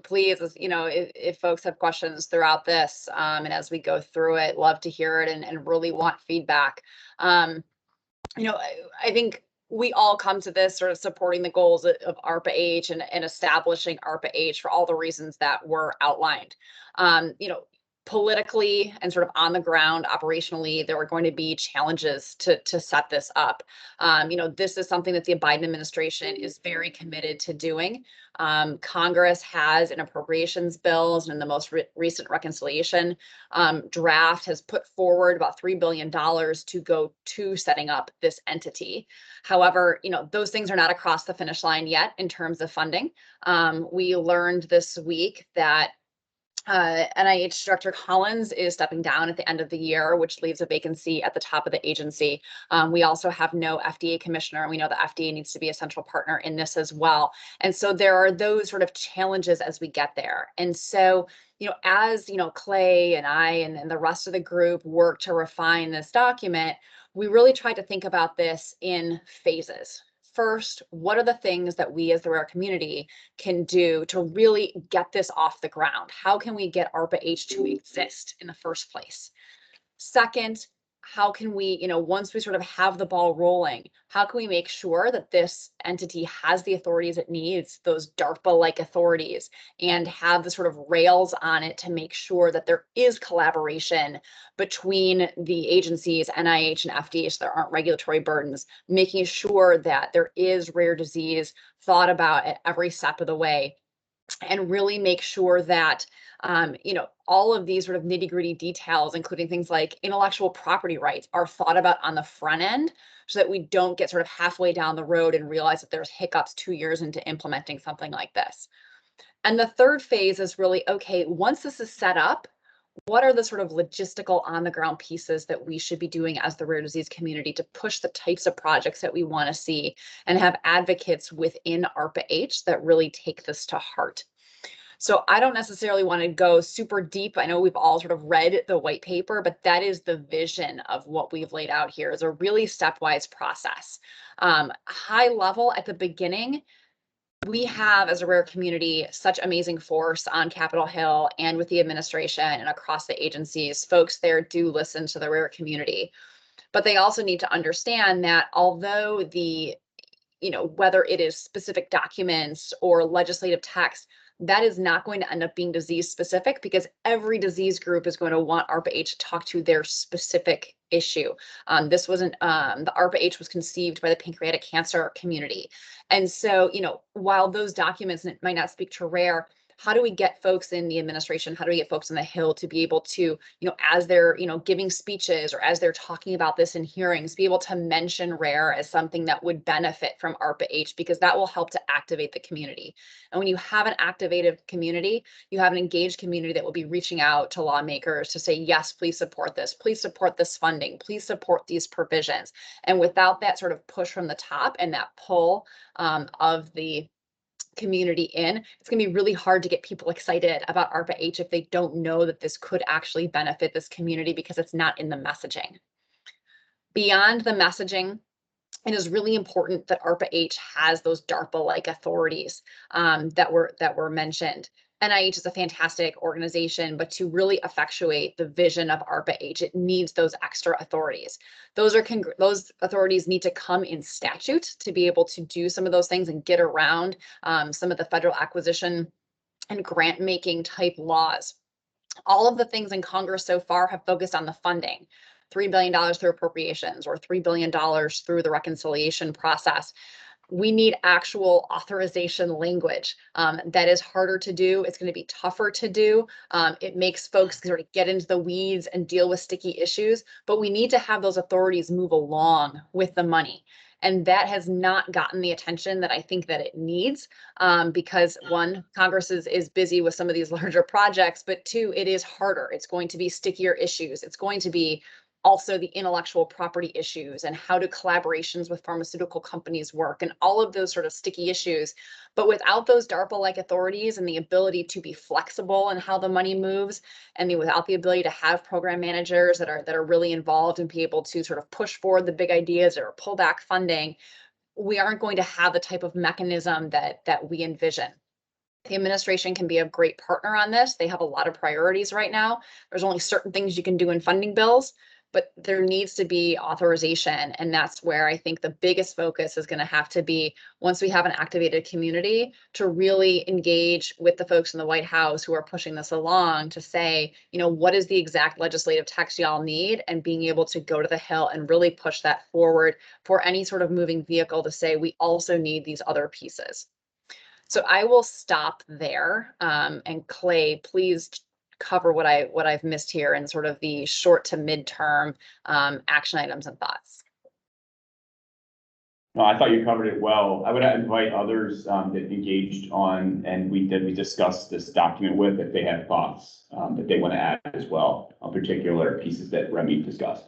please, if folks have questions throughout this, and as we go through it, love to hear it and really want feedback. I think we all come to this sort of supporting the goals of ARPA-H and establishing ARPA-H for all the reasons that were outlined. Politically and sort of on the ground operationally, there were going to be challenges to set this up. This is something that the Biden administration is very committed to doing. Congress has in appropriations bills and in the most recent reconciliation draft has put forward about $3 billion to go to setting up this entity. However, those things are not across the finish line yet in terms of funding. We learned this week that NIH Director Collins is stepping down at the end of the year, which leaves a vacancy at the top of the agency. We also have no FDA commissioner, and we know the FDA needs to be a central partner in this as well. And so there are those sort of challenges as we get there. And so, as Clay and I and the rest of the group work to refine this document, we really tried to think about this in phases. first, what are the things that we as the rare community can do to really get this off the ground? How can we get ARPA-H to exist in the first place? Second, how can we, once we sort of have the ball rolling, how can we make sure that this entity has the authorities it needs, those DARPA-like authorities, and have the sort of rails on it to make sure that there is collaboration between the agencies, NIH and FDA, so there aren't regulatory burdens, making sure that there is rare disease thought about at every step of the way, and really make sure that all of these sort of nitty-gritty details, including things like intellectual property rights, are thought about on the front end so that we don't get sort of halfway down the road and realize that there's hiccups 2 years into implementing something like this. And the third phase is really, okay, once this is set up, what are the sort of logistical on the ground pieces that we should be doing as the rare disease community to push the types of projects that we want to see and have advocates within ARPA-H that really take this to heart? So I don't necessarily want to go super deep. I know we've all sort of read the white paper, but that is the vision of what we've laid out here, is a really stepwise process. High level at the beginning, we have, as a rare community, such amazing force on Capitol Hill and with the administration and across the agencies. Folks there do listen to the rare community, but they also need to understand that although whether it is specific documents or legislative text, that is not going to end up being disease specific, because every disease group is going to want ARPA-H to talk to their specific issue. This wasn't, the ARPA-H was conceived by the pancreatic cancer community. And so, while those documents might not speak to rare, how do we get folks in the administration? How do we get folks on the Hill to be able to, as they're, giving speeches or as they're talking about this in hearings, be able to mention rare as something that would benefit from ARPA-H, because that will help to activate the community. And when you have an activated community, you have an engaged community that will be reaching out to lawmakers to say, yes, please support this. Please support this funding. Please support these provisions. And without that sort of push from the top and that pull of the community in, it's going to be really hard to get people excited about ARPA-H if they don't know that this could actually benefit this community, because it's not in the messaging. Beyond the messaging, it is really important that ARPA-H has those DARPA-like authorities that were mentioned. NIH is a fantastic organization, but to really effectuate the vision of ARPA-H, it needs those extra authorities. Those authorities need to come in statute to be able to do some of those things and get around some of the federal acquisition and grant making type laws. All of the things in Congress so far have focused on the funding. $3 billion through appropriations or $3 billion through the reconciliation process. We need actual authorization language. That is harder to do. It's going to be tougher to do. It makes folks sort of get into the weeds and deal with sticky issues, but we need to have those authorities move along with the money. And that has not gotten the attention that I think that it needs, because one, Congress is busy with some of these larger projects, but two, it is harder. It's going to be stickier issues. It's going to be also the intellectual property issues and how do collaborations with pharmaceutical companies work and all of those sort of sticky issues. But without those DARPA-like authorities and the ability to be flexible in how the money moves, and without the ability to have program managers that are really involved and be able to sort of push forward the big ideas or pull back funding, we aren't going to have the type of mechanism that we envision. The administration can be a great partner on this. They have a lot of priorities right now. There's only certain things you can do in funding bills, but there needs to be authorization. And that's where I think the biggest focus is going to have to be, once we have an activated community, to really engage with the folks in the White House who are pushing this along to say, what is the exact legislative text y'all need, and being able to go to the Hill and really push that forward for any sort of moving vehicle to say, we also need these other pieces. So I will stop there. And Clay, please cover what I've missed here and sort of the short to midterm action items and thoughts. No, I thought you covered it well. I would invite others that engaged on, and we discussed this document with, if they have thoughts that they want to add as well on particular pieces that Remy discussed.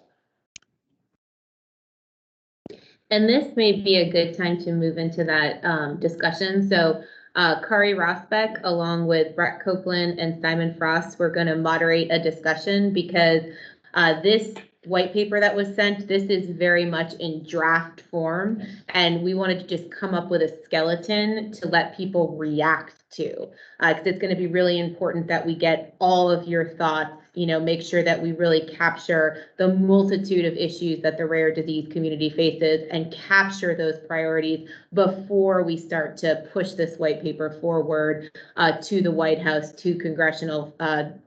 And this may be a good time to move into that discussion. So Kari Rosbeck, along with Brett Copeland and Simon Frost, we're going to moderate a discussion, because this white paper that was sent. This is very much in draft form, and we wanted to just come up with a skeleton to let people react to. Because it's going to be really important that we get all of your thoughts, make sure that we really capture the multitude of issues that the rare disease community faces and capture those priorities before we start to push this white paper forward to the White House, to congressional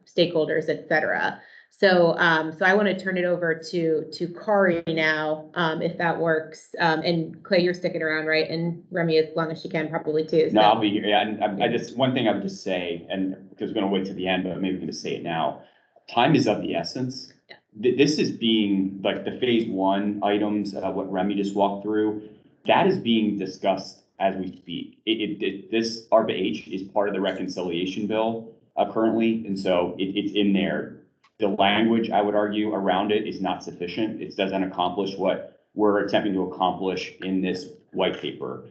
stakeholders, et cetera. So I want to turn it over to Kari now, if that works. And Clay, you're sticking around, right? And Remy, as long as she can, probably too. No, So. I'll be here. Yeah, and I just, one thing I would just say, and because we're going to wait to the end, but maybe we can just say it now. Time is of the essence. Yeah. This is being like the phase 1 items, what Remy just walked through, that is being discussed as we speak. This ARPA-H is part of the reconciliation bill currently, and so it's in there. The language, I would argue, around it is not sufficient. It doesn't accomplish what we're attempting to accomplish in this white paper.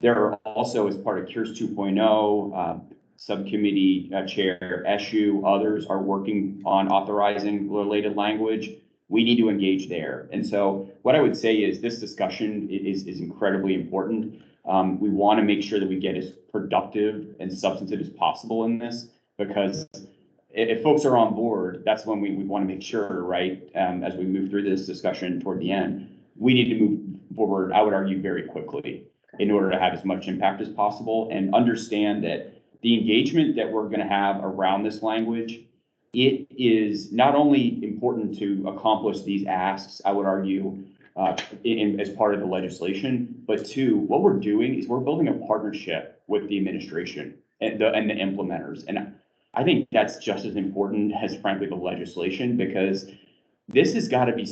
There are also, as part of Cures 2.0, subcommittee chair Eshu, others are working on authorizing related language. We need to engage there. And so what I would say is this discussion is incredibly important. We want to make sure that we get as productive and substantive as possible in this, because if folks are on board, that's when we want to make sure, right, as we move through this discussion toward the end, we need to move forward, I would argue, very quickly in order to have as much impact as possible and understand that the engagement that we're going to have around this language, it is not only important to accomplish these asks, I would argue, as part of the legislation, but two, what we're doing is we're building a partnership with the administration and the implementers. And I think that's just as important as, frankly, the legislation, because this has got to be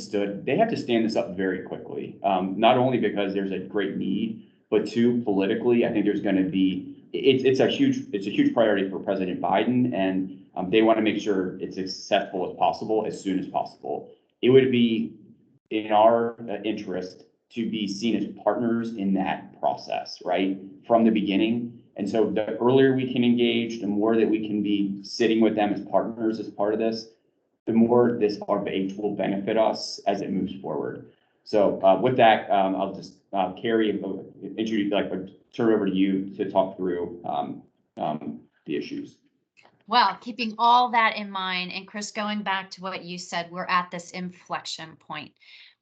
they have to stand this up very quickly, not only because there's a great need, but two, politically, I think there's going to be, it's a huge priority for President Biden, and they want to make sure it's as successful as possible, as soon as possible. It would be in our interest to be seen as partners in that process, right, from the beginning. And so the earlier we can engage, the more that we can be sitting with them as partners as part of this, the more this ARPA-H will benefit us as it moves forward. So with that, I'll just Carrie, introduce, turn it over to you to talk through the issues. Well, keeping all that in mind, and Chris, going back to what you said, we're at this inflection point.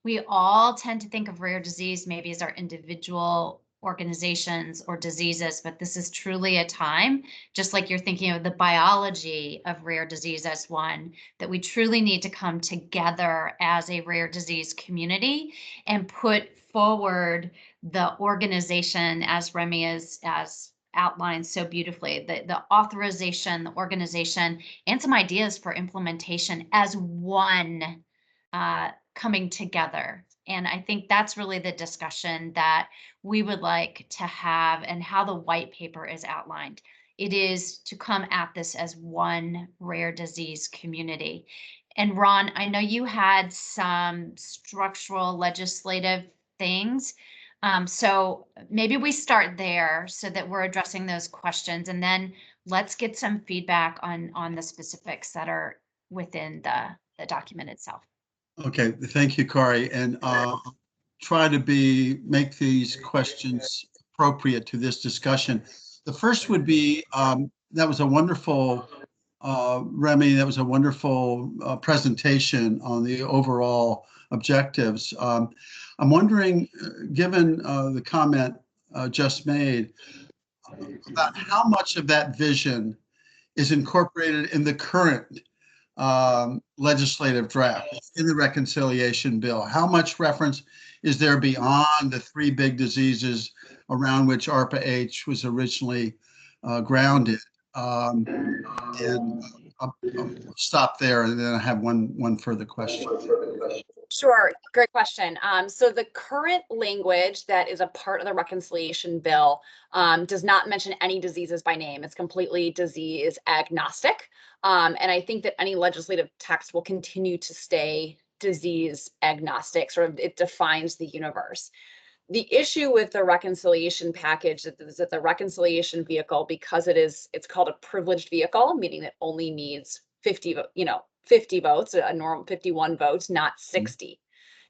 We all tend to think of rare disease maybe as our individual organizations or diseases, but this is truly a time, just like you're thinking of the biology of rare disease as one, that we truly need to come together as a rare disease community and put forward the organization, as Remy has outlined so beautifully, the authorization, the organization, and some ideas for implementation as one coming together. And I think that's really the discussion that we would like to have, and how the white paper is outlined. It is to come at this as one rare disease community. And Ron, I know you had some structural legislative things. So maybe we start there so that we're addressing those questions, and then let's get some feedback on the specifics that are within the document itself. Okay, thank you, Kari, and try to make these questions appropriate to this discussion. The first would be, that was a wonderful, Remy, that was a wonderful presentation on the overall objectives. I'm wondering, given the comment just made, about how much of that vision is incorporated in the current legislative draft, in the reconciliation bill. How much reference is there beyond the 3 big diseases around which ARPA-H was originally grounded? And I'll stop there, and then I have one further question. Sure, great question. So the current language that is a part of the reconciliation bill does not mention any diseases by name. It's completely disease agnostic. And I think that any legislative text will continue to stay disease agnostic. Sort of, it defines the universe. The issue with the reconciliation package is that the reconciliation vehicle, because it's called a privileged vehicle, meaning it only needs 50, 50 votes, a normal 51 votes, not 60.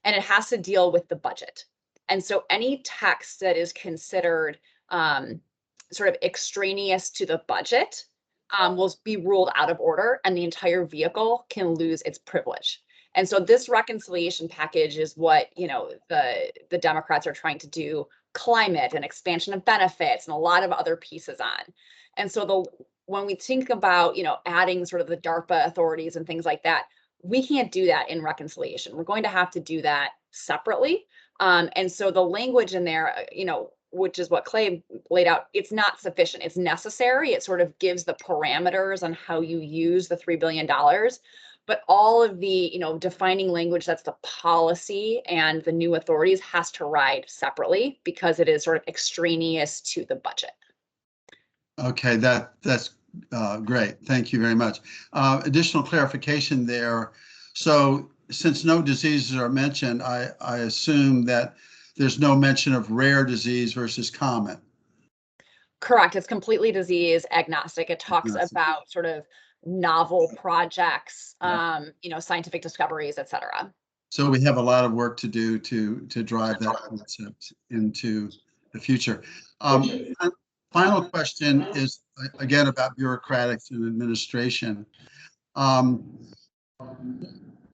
And it has to deal with the budget. And so any text that is considered sort of extraneous to the budget will be ruled out of order, and the entire vehicle can lose its privilege. And so this reconciliation package is what, you know, the Democrats are trying to do, climate and expansion of benefits and a lot of other pieces on. And so when we think about, you know, adding sort of the DARPA authorities and things like that, we can't do that in reconciliation. We're going to have to do that separately. And so the language in there, you know, which is what Clay laid out, it's not sufficient. It's necessary. It sort of gives the parameters on how you use the $3 billion. But all of the, you know, defining language, that's the policy, and the new authorities has to ride separately because it is sort of extraneous to the budget. Okay, that's great. Thank you very much. Additional clarification there. So since no diseases are mentioned, I assume that there's no mention of rare disease versus common. Correct. It's completely disease agnostic. It talks about sort of novel projects, you know, scientific discoveries, et cetera. So we have a lot of work to do to drive that concept into the future. Final question is, again, about bureaucratics and administration.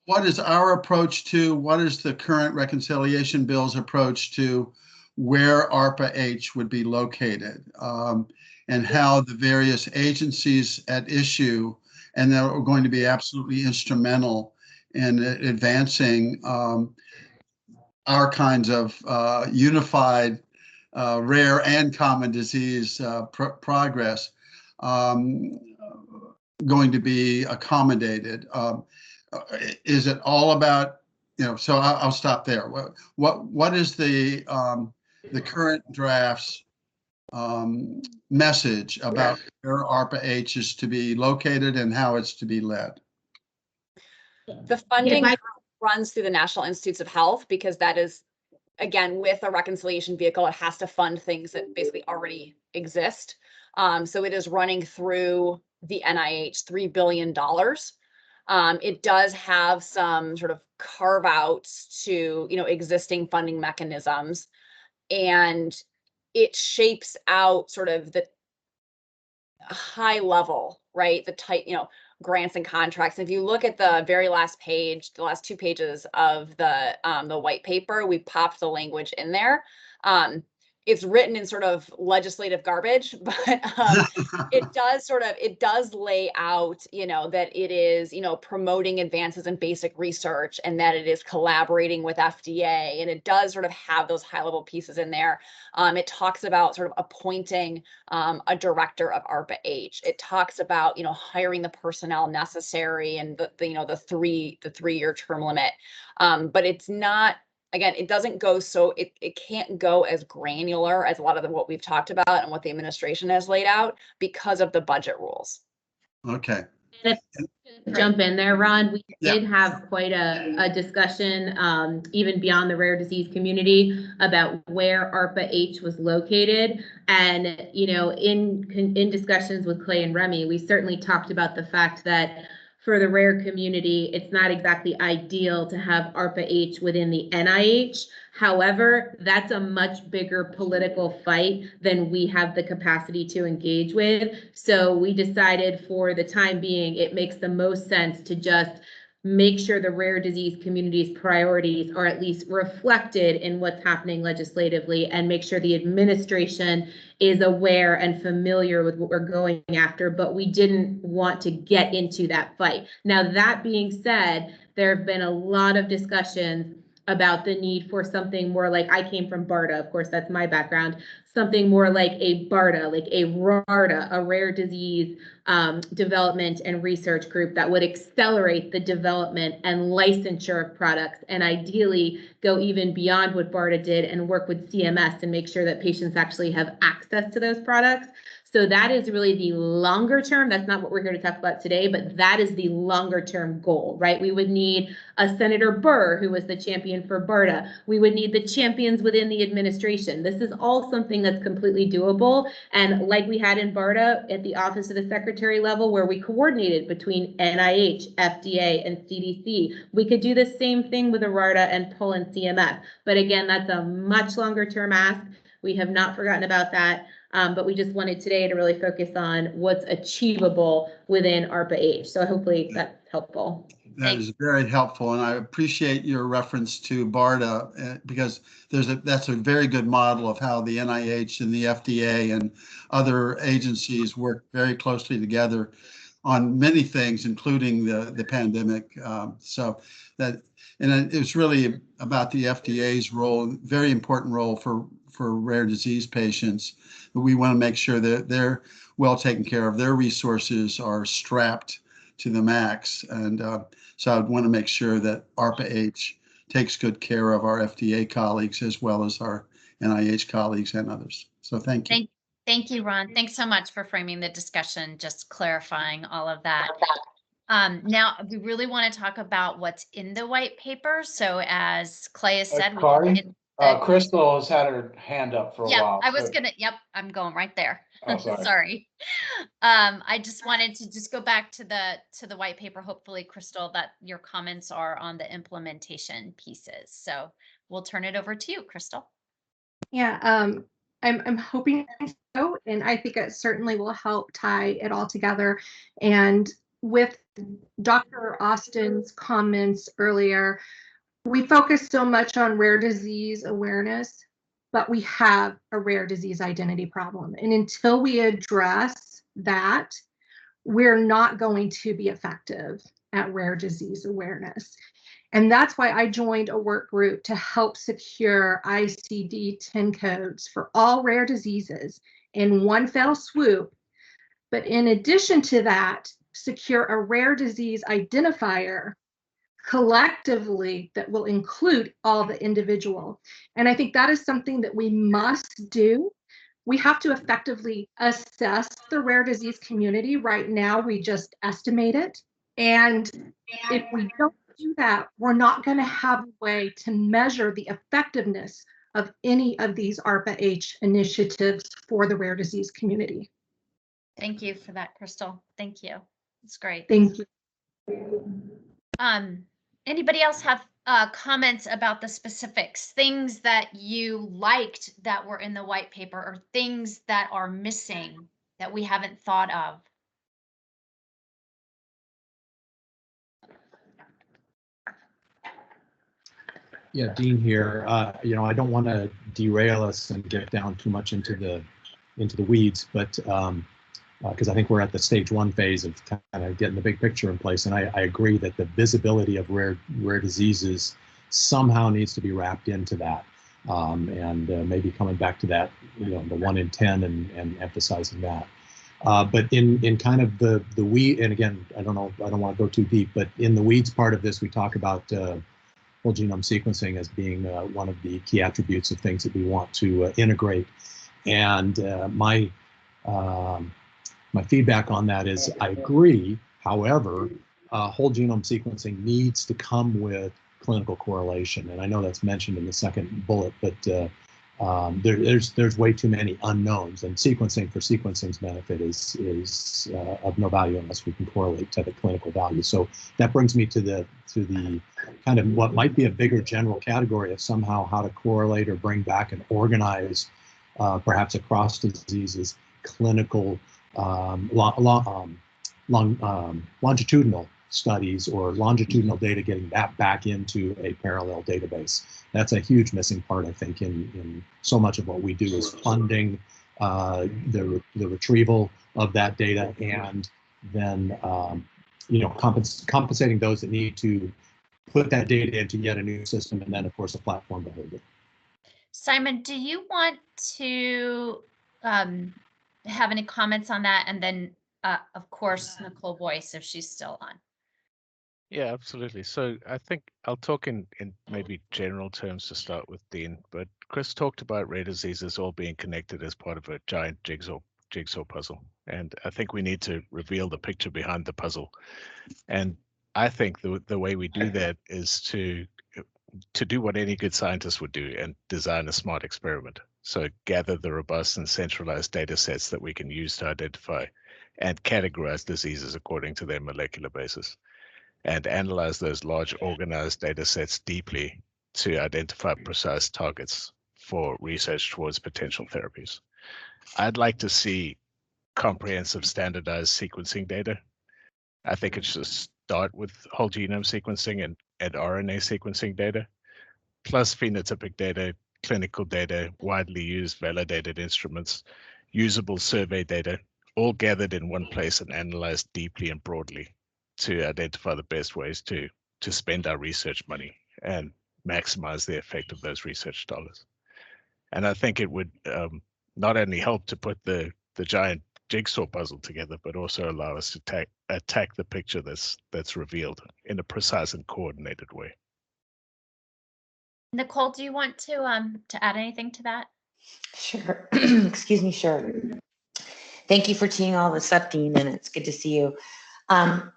What is our approach to, what is the current reconciliation bill's approach to where ARPA-H would be located, and how the various agencies at issue, and that are going to be absolutely instrumental in advancing our kinds of unified rare and common disease progress, going to be accommodated. Is it all about, you know, so I'll stop there. What is the current draft's message about where ARPA-H is to be located and how it's to be led? The funding runs through the National Institutes of Health, because that is, again, with a reconciliation vehicle, it has to fund things that basically already exist. So it is running through the NIH, $3 billion. It does have some sort of carve outs to, you know, existing funding mechanisms, and it shapes out sort of the high level, right? The type, you know, grants and contracts. If you look at the very last page, the last 2 pages of the white paper, we popped the language in there. It's written in sort of legislative garbage, but it does lay out, you know, that it is, you know, promoting advances in basic research, and that it is collaborating with FDA, and it does sort of have those high level pieces in there. It talks about sort of appointing a director of ARPA-H. It talks about, you know, hiring the personnel necessary, and the you know, the 3-year term limit. But it's not, again, it doesn't go so, it can't go as granular as a lot of what we've talked about and what the administration has laid out because of the budget rules. Okay. Jump in there, Ron. We did have quite a discussion, even beyond the rare disease community, about where ARPA-H was located. And, you know, in discussions with Clay and Remy, we certainly talked about the fact that for the rare community, it's not exactly ideal to have ARPA-H within the NIH. However, that's a much bigger political fight than we have the capacity to engage with. So we decided, for the time being, it makes the most sense to just make sure the rare disease community's priorities are at least reflected in what's happening legislatively, and make sure the administration is aware and familiar with what we're going after. But we didn't want to get into that fight. Now, that being said, there have been a lot of discussions about the need for something more like, I came from BARDA, of course, that's my background, something more like a BARDA, like a RARDA, a rare disease development and research group that would accelerate the development and licensure of products, and ideally go even beyond what BARDA did and work with CMS and make sure that patients actually have access to those products. So that is really the longer term. That's not what we're here to talk about today, but that is the longer term goal, right? We would need a Senator Burr, who was the champion for BARDA. We would need the champions within the administration. This is all something that's completely doable. And like we had in BARDA at the Office of the Secretary level, where we coordinated between NIH, FDA, and CDC, we could do the same thing with ARPA and PUL and CMF. But again, that's a much longer term ask. We have not forgotten about that. But we just wanted today to really focus on what's achievable within ARPA-H. So hopefully that's helpful. That is very helpful, and I appreciate your reference to BARDA because that's a very good model of how the NIH and the FDA and other agencies work very closely together on many things, including the pandemic. And it's really about the FDA's role, very important role for rare disease patients. We want to make sure that they're well taken care of. Their resources are strapped to the max. And so I want to make sure that ARPA-H takes good care of our FDA colleagues as well as our NIH colleagues and others. So thank you. Thank you, Ron. Thanks so much for framing the discussion, just clarifying all of that. Now, we really want to talk about what's in the white paper. So as Clay has said, Crystal has had her hand up for a while. I was gonna, I'm going right there. Oh, sorry. Sorry. I just wanted to just go back to the white paper, hopefully, Crystal, that your comments are on the implementation pieces. So we'll turn it over to you, Crystal. Yeah, I'm hoping so, and I think it certainly will help tie it all together. And with Dr. Austin's comments earlier, we focus so much on rare disease awareness, but we have a rare disease identity problem. And until we address that, we're not going to be effective at rare disease awareness. And that's why I joined a work group to help secure ICD-10 codes for all rare diseases in one fell swoop. But in addition to that, secure a rare disease identifier collectively that will include all the individual. And I think that is something that we must do. We have to effectively assess the rare disease community. Right now, we just estimate it. And if we don't do that, we're not going to have a way to measure the effectiveness of any of these ARPA-H initiatives for the rare disease community. Thank you for that, Crystal. Thank you. It's great. Thank you. Anybody else have comments about the specifics, things that you liked that were in the white paper or things that are missing that we haven't thought of? Yeah, Dean here. I don't want to derail us and get down too much into the weeds, but because I think we're at the stage one phase of kind of getting the big picture in place, and I agree that the visibility of rare diseases somehow needs to be wrapped into that, and maybe coming back to that, the 1 in 10 and emphasizing that. But in kind of the weed, and again, I don't want to go too deep, but in the weeds part of this, we talk about whole genome sequencing as being one of the key attributes of things that we want to integrate. And my feedback on that is I agree. However, whole genome sequencing needs to come with clinical correlation. And I know that's mentioned in the second bullet, but there's way too many unknowns, and sequencing for sequencing's benefit is of no value unless we can correlate to the clinical value. So that brings me to the kind of what might be a bigger general category of somehow how to correlate or bring back and organize perhaps across diseases clinical longitudinal studies or longitudinal data, getting that back into a parallel database. That's a huge missing part, I think, in so much of what we do is funding the retrieval of that data, and then compensating those that need to put that data into yet a new system, and then of course a platform to hold it. Simon, do you want to have any comments on that? And then of course Nicole Boyce, if she's still on. Yeah, absolutely. So I think I'll talk in maybe general terms to start with, Dean, but Chris talked about rare diseases all being connected as part of a giant jigsaw jigsaw puzzle. And I think we need to reveal the picture behind the puzzle. And I think the way we do that is to do what any good scientist would do and design a smart experiment. So gather the robust and centralized data sets that we can use to identify and categorize diseases according to their molecular basis, and analyze those large organized data sets deeply to identify precise targets for research towards potential therapies. I'd like to see comprehensive standardized sequencing data. I think it should start with whole genome sequencing and RNA sequencing data, plus phenotypic data, clinical data, widely used validated instruments, usable survey data, all gathered in one place and analyzed deeply and broadly to identify the best ways to spend our research money and maximize the effect of those research dollars. And I think it would not only help to put the giant jigsaw puzzle together, but also allow us to attack the picture that's revealed in a precise and coordinated way. Nicole, do you want to add anything to that? Sure. Excuse me, sure. Thank you for teeing all this up, Dean, and it's good to see you.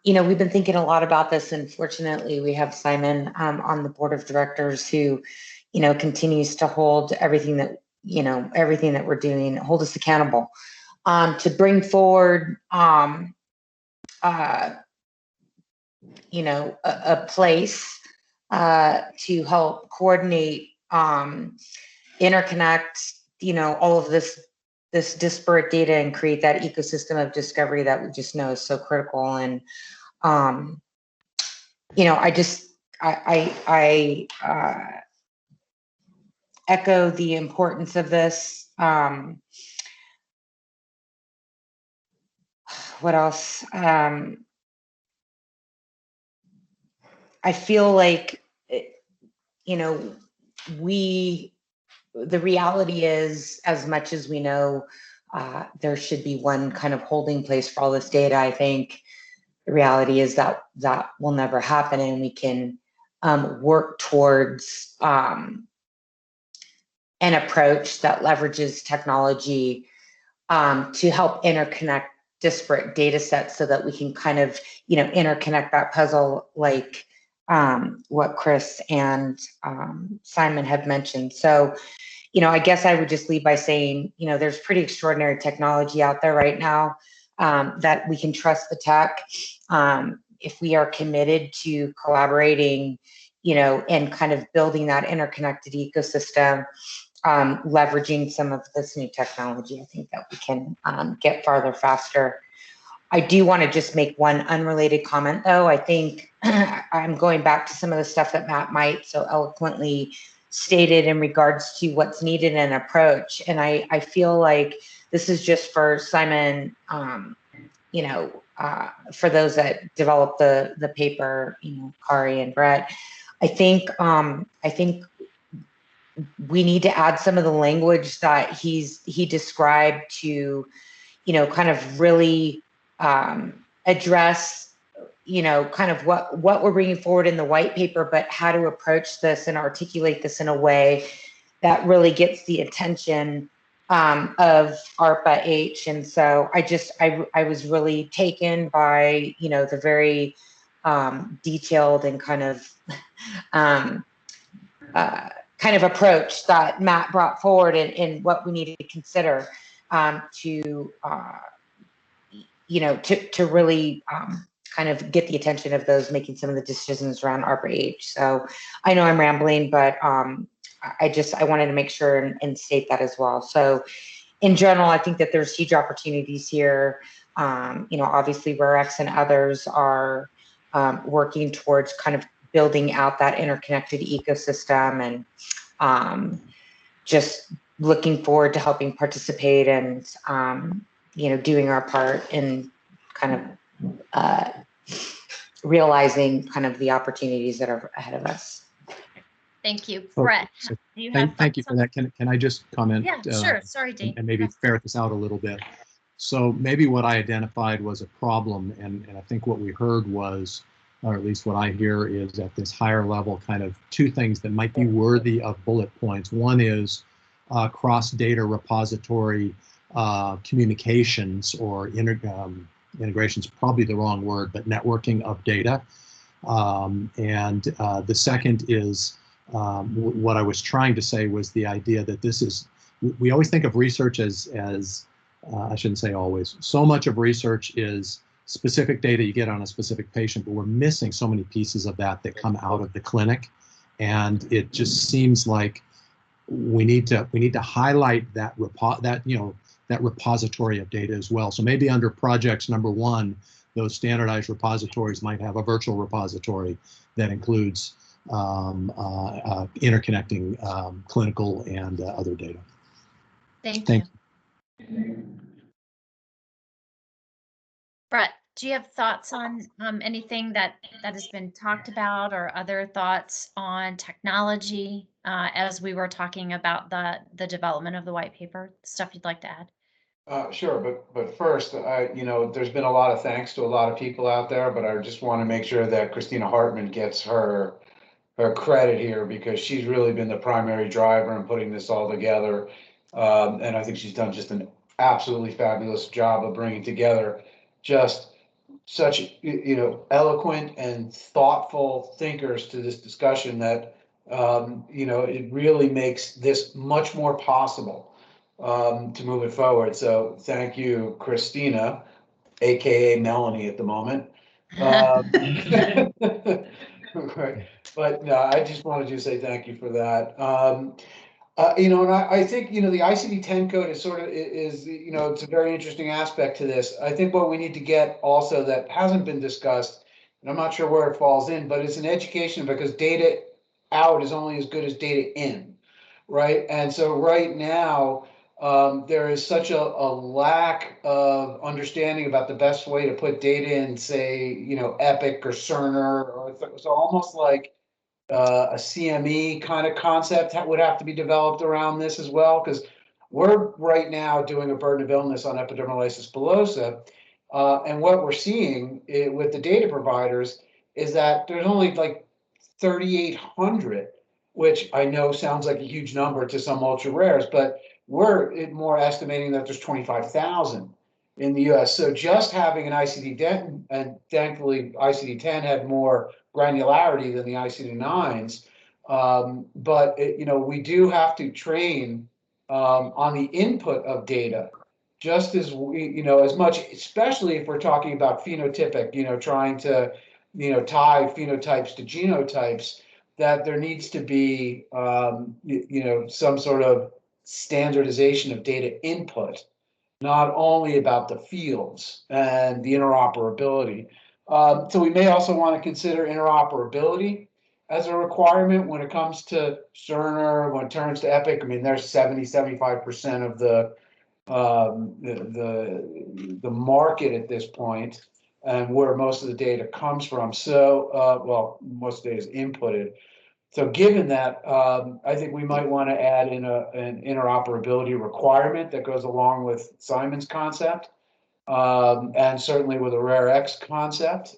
We've been thinking a lot about this, and fortunately we have Simon on the board of directors who, continues to hold everything that we're doing, hold us accountable, to bring forward, a place to help coordinate, interconnect, all of this disparate data and create that ecosystem of discovery that we just know is so critical. And, I echo the importance of this. What else? I feel like, the reality is, as much as we know, there should be one kind of holding place for all this data. I think the reality is that will never happen, and we can work towards an approach that leverages technology to help interconnect disparate data sets so that we can kind of, interconnect that puzzle like what Chris and Simon have mentioned. So, I guess I would just leave by saying, there's pretty extraordinary technology out there right now, that we can trust the tech. If we are committed to collaborating, and kind of building that interconnected ecosystem, leveraging some of this new technology, I think that we can get farther faster. I do want to just make one unrelated comment, though. I think I'm going back to some of the stuff that Matt Might so eloquently stated in regards to what's needed in an approach. And I feel like this is just for Simon, for those that developed the paper, Kari and Brett. I think we need to add some of the language that he described to, kind of really address, kind of what we're bringing forward in the white paper, but how to approach this and articulate this in a way that really gets the attention of ARPA-H. And so I was really taken by, the very detailed and kind of approach that Matt brought forward and what we needed to consider to really kind of get the attention of those making some of the decisions around ARPA-H. So I know I'm rambling, but I wanted to make sure and state that as well. So in general, I think that there's huge opportunities here. Obviously RareX and others are working towards kind of building out that interconnected ecosystem, and just looking forward to helping participate and, doing our part in kind of realizing kind of the opportunities that are ahead of us. Thank you. Oh, Brett, so do you have thank you for thoughts that. Can I just comment? Yeah, sure. Sorry, Dean. And maybe ferret this out a little bit. So maybe what I identified was a problem, and I think what we heard was, or at least what I hear is at this higher level, kind of two things that might be worthy of bullet points. One is cross-data repository communications or integration is probably the wrong word, but networking of data. And the second is what I was trying to say was the idea that this is, we always think of research as I shouldn't say always, so much of research is specific data you get on a specific patient, but we're missing so many pieces of that come out of the clinic. And it just seems like we need to highlight that repository of data as well. So maybe under projects number 1, those standardized repositories might have a virtual repository that includes interconnecting clinical and other data. Thank you. Brett, do you have thoughts on anything that has been talked about, or other thoughts on technology as we were talking about the development of the white paper? Stuff you'd like to add? Sure, but first, there's been a lot of thanks to a lot of people out there, but I just want to make sure that Christina Hartman gets her credit here, because she's really been the primary driver in putting this all together. And I think she's done just an absolutely fabulous job of bringing together just such, eloquent and thoughtful thinkers to this discussion that, it really makes this much more possible to move it forward. So thank you, Christina, AKA Melanie at the moment. Right. But no, I just wanted to say thank you for that. And I think, the ICD-10 code is it's a very interesting aspect to this. I think what we need to get also that hasn't been discussed, and I'm not sure where it falls in, but it's an education, because data out is only as good as data in, right? And so right now, there is such a lack of understanding about the best way to put data in, say, Epic or Cerner, or so almost like a CME kind of concept would have to be developed around this as well, because we're right now doing a burden of illness on epidermolysis bullosa, and what we're seeing with the data providers is that there's only like 3,800, which I know sounds like a huge number to some ultra rares, but we're more estimating that there's 25,000 in the US. So just having an ICD-10, and thankfully ICD-10 had more granularity than the ICD-9s, but we do have to train on the input of data, just as we, as much, especially if we're talking about phenotypic, trying to, tie phenotypes to genotypes, that there needs to be, some sort of standardization of data input, not only about the fields and the interoperability. So we may also want to consider interoperability as a requirement when it comes to Cerner, when it turns to Epic. I mean, there's 75% of the market at this point, and where most of the data comes from. So, most of the data is inputted. So given that, I think we might want to add in an interoperability requirement that goes along with Simon's concept, and certainly with a RareX concept.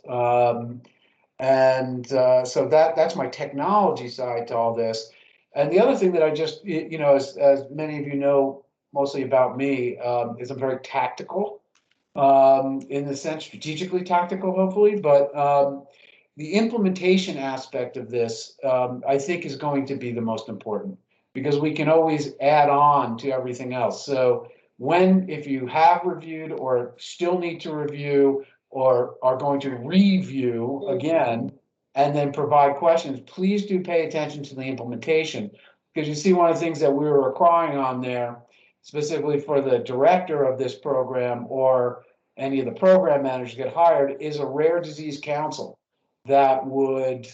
So that's my technology side to all this. And the other thing that I just, as many of you know, mostly about me, is I'm very tactical, in the sense, strategically tactical, hopefully, but the implementation aspect of this, I think, is going to be the most important, because we can always add on to everything else. So if you have reviewed or still need to review or are going to review again and then provide questions, please do pay attention to the implementation, because you see one of the things that we were requiring on there, specifically for the director of this program or any of the program managers get hired, is a rare disease council that would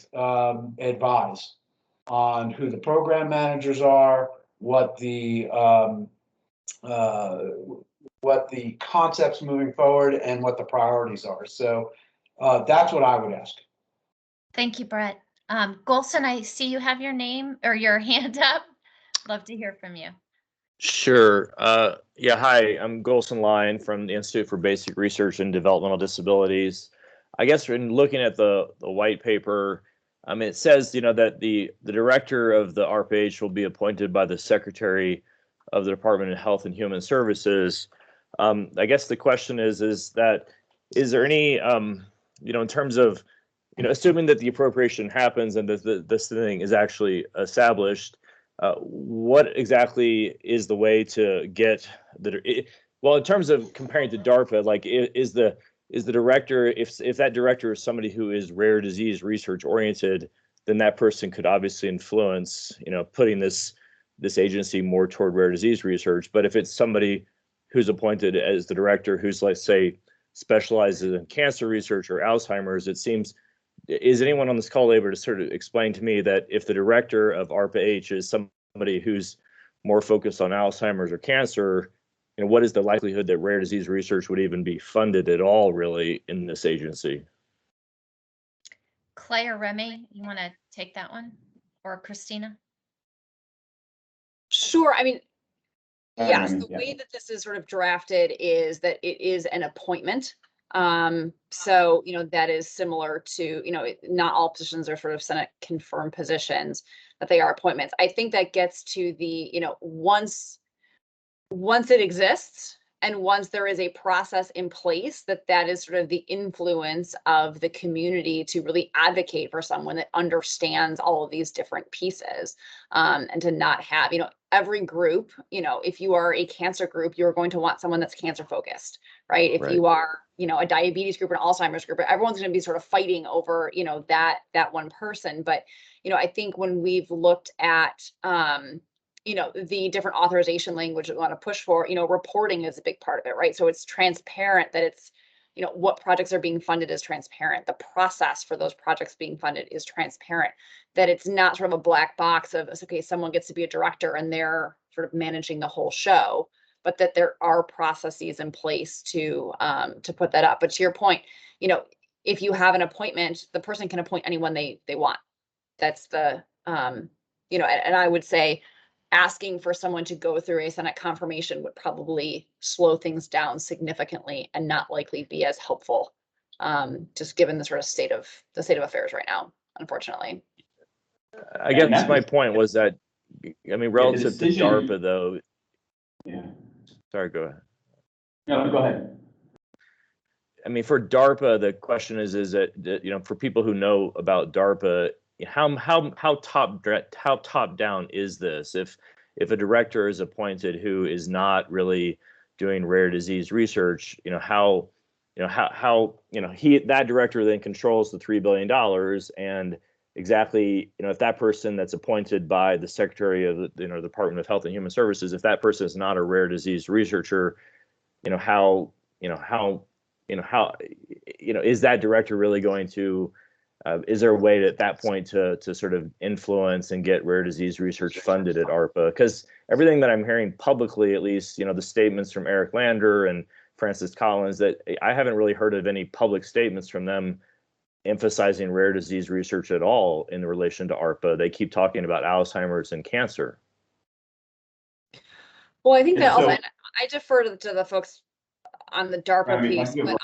advise on who the program managers are, what the concepts moving forward, and what the priorities are. So that's what I would ask. Thank you, Brett. Golson, I see you have your name or your hand up. Love to hear from you. Sure. Yeah, hi, I'm Golson Lyon from the Institute for Basic Research in Developmental Disabilities. I guess in looking at the white paper, it says, that the director of the ARPA-H will be appointed by the Secretary of the Department of Health and Human Services. I guess the question is there any, in terms of, assuming that the appropriation happens and that this thing is actually established, what exactly is the way to get well, in terms of comparing to DARPA, like is the director, if that director is somebody who is rare disease research oriented, then that person could obviously influence, putting this agency more toward rare disease research. But if it's somebody who's appointed as the director who's, let's say, specializes in cancer research or Alzheimer's, it seems, is anyone on this call able to sort of explain to me that if the director of ARPA-H is somebody who's more focused on Alzheimer's or cancer, what is the likelihood that rare disease research would even be funded at all, really, in this agency? Clay or Remy, you want to take that one? Or Christina? Sure. I mean, yes, Remy, the yeah. way that this is sort of drafted is that it is an appointment. So, that is similar to, not all positions are sort of Senate confirmed positions, but they are appointments. I think that gets to the, once it exists and once there is a process in place, that is sort of the influence of the community to really advocate for someone that understands all of these different pieces, and to not have, every group, if you are a cancer group, you're going to want someone that's cancer focused, right? If you are, a diabetes group, an Alzheimer's group, everyone's going to be sort of fighting over, that one person. But, I think when we've looked at, the different authorization language that we want to push for, reporting is a big part of it, right? So it's transparent that it's, what projects are being funded is transparent. The process for those projects being funded is transparent, that it's not sort of a black box of, okay, someone gets to be a director and they're sort of managing the whole show, but that there are processes in place to put that up. But to your point, if you have an appointment, the person can appoint anyone they want. That's the, and I would say, asking for someone to go through a Senate confirmation would probably slow things down significantly and not likely be as helpful, just given the sort of state of affairs right now, unfortunately. I guess my point was that, I mean, relative to DARPA, though. Yeah. Sorry, go ahead. No, go ahead. I mean, for DARPA, the question is that, for people who know about DARPA, how top down is this? If a director is appointed who is not really doing rare disease research, how that director then controls the $3 billion, and exactly, if that person that's appointed by the Secretary of the Department of Health and Human Services, if that person is not a rare disease researcher, how is that director really going to, is there a way at that point to sort of influence and get rare disease research funded at ARPA? Because everything that I'm hearing publicly, at least, the statements from Eric Lander and Francis Collins, that I haven't really heard of any public statements from them emphasizing rare disease research at all in relation to ARPA. They keep talking about Alzheimer's and cancer. Well, I think that also, I defer to the folks on the DARPA piece, but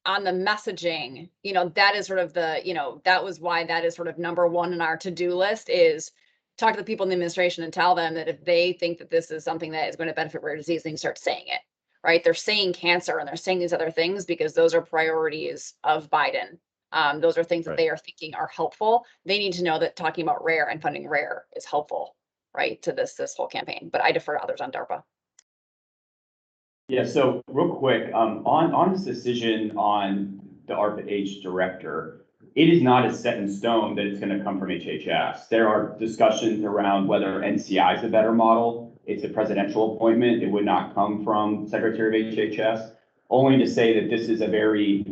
on the messaging, that is sort of the, that was why that is sort of number one in our to-do list, is talk to the people in the administration and tell them that if they think that this is something that is going to benefit rare disease, they can start saying it, right? They're saying cancer and they're saying these other things because those are priorities of Biden. Those are things that they are thinking are helpful. They need to know that talking about rare and funding rare is helpful, right, to this whole campaign. But I defer to others on DARPA. Yeah, so real quick, on this decision on the ARPA-H director, it is not as set in stone that it's going to come from HHS. There are discussions around whether NCI is a better model. It's a presidential appointment. It would not come from Secretary of HHS. Only to say that this is a very,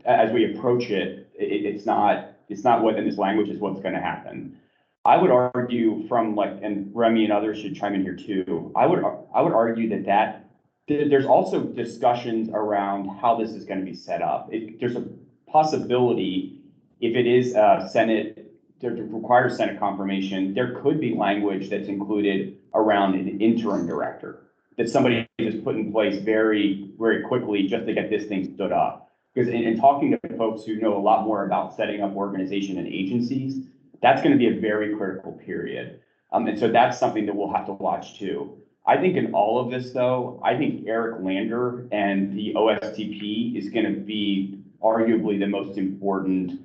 as we approach it, it's not what in this language is what's going to happen. I would argue and Remy and others should chime in here too. I would argue that there's also discussions around how this is going to be set up. There's a possibility, if it is Senate, to require Senate confirmation, there could be language that's included around an interim director that somebody just put in place very, very quickly just to get this thing stood up. Because in talking to folks who know a lot more about setting up organization and agencies, that's going to be a very critical period. And so that's something that we'll have to watch too. I think in all of this though, I think Eric Lander and the OSTP is going to be arguably the most important,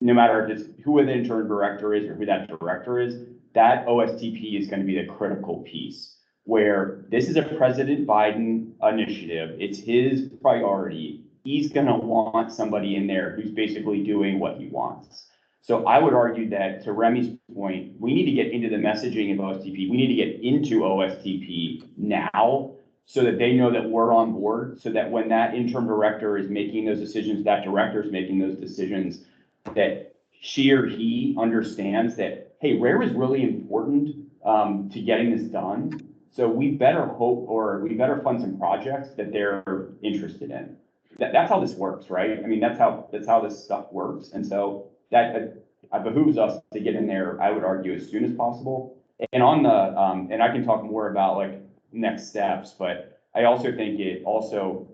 no matter if it's who the interim director is or who that director is, that OSTP is going to be the critical piece where this is a President Biden initiative. It's his priority. He's going to want somebody in there who's basically doing what he wants. So I would argue that, to Remy's point, we need to get into the messaging of OSTP. We need to get into OSTP now so that they know that we're on board, so that when that interim director is making those decisions, that director is making those decisions, that she or he understands that, hey, RARE is really important to getting this done. So we better hope, or we better fund some projects that they're interested in. That's how this works, right? I mean, that's how this stuff works. And so that it behooves us to get in there, I would argue, as soon as possible. And on the, and I can talk more about like next steps, but I also think it also,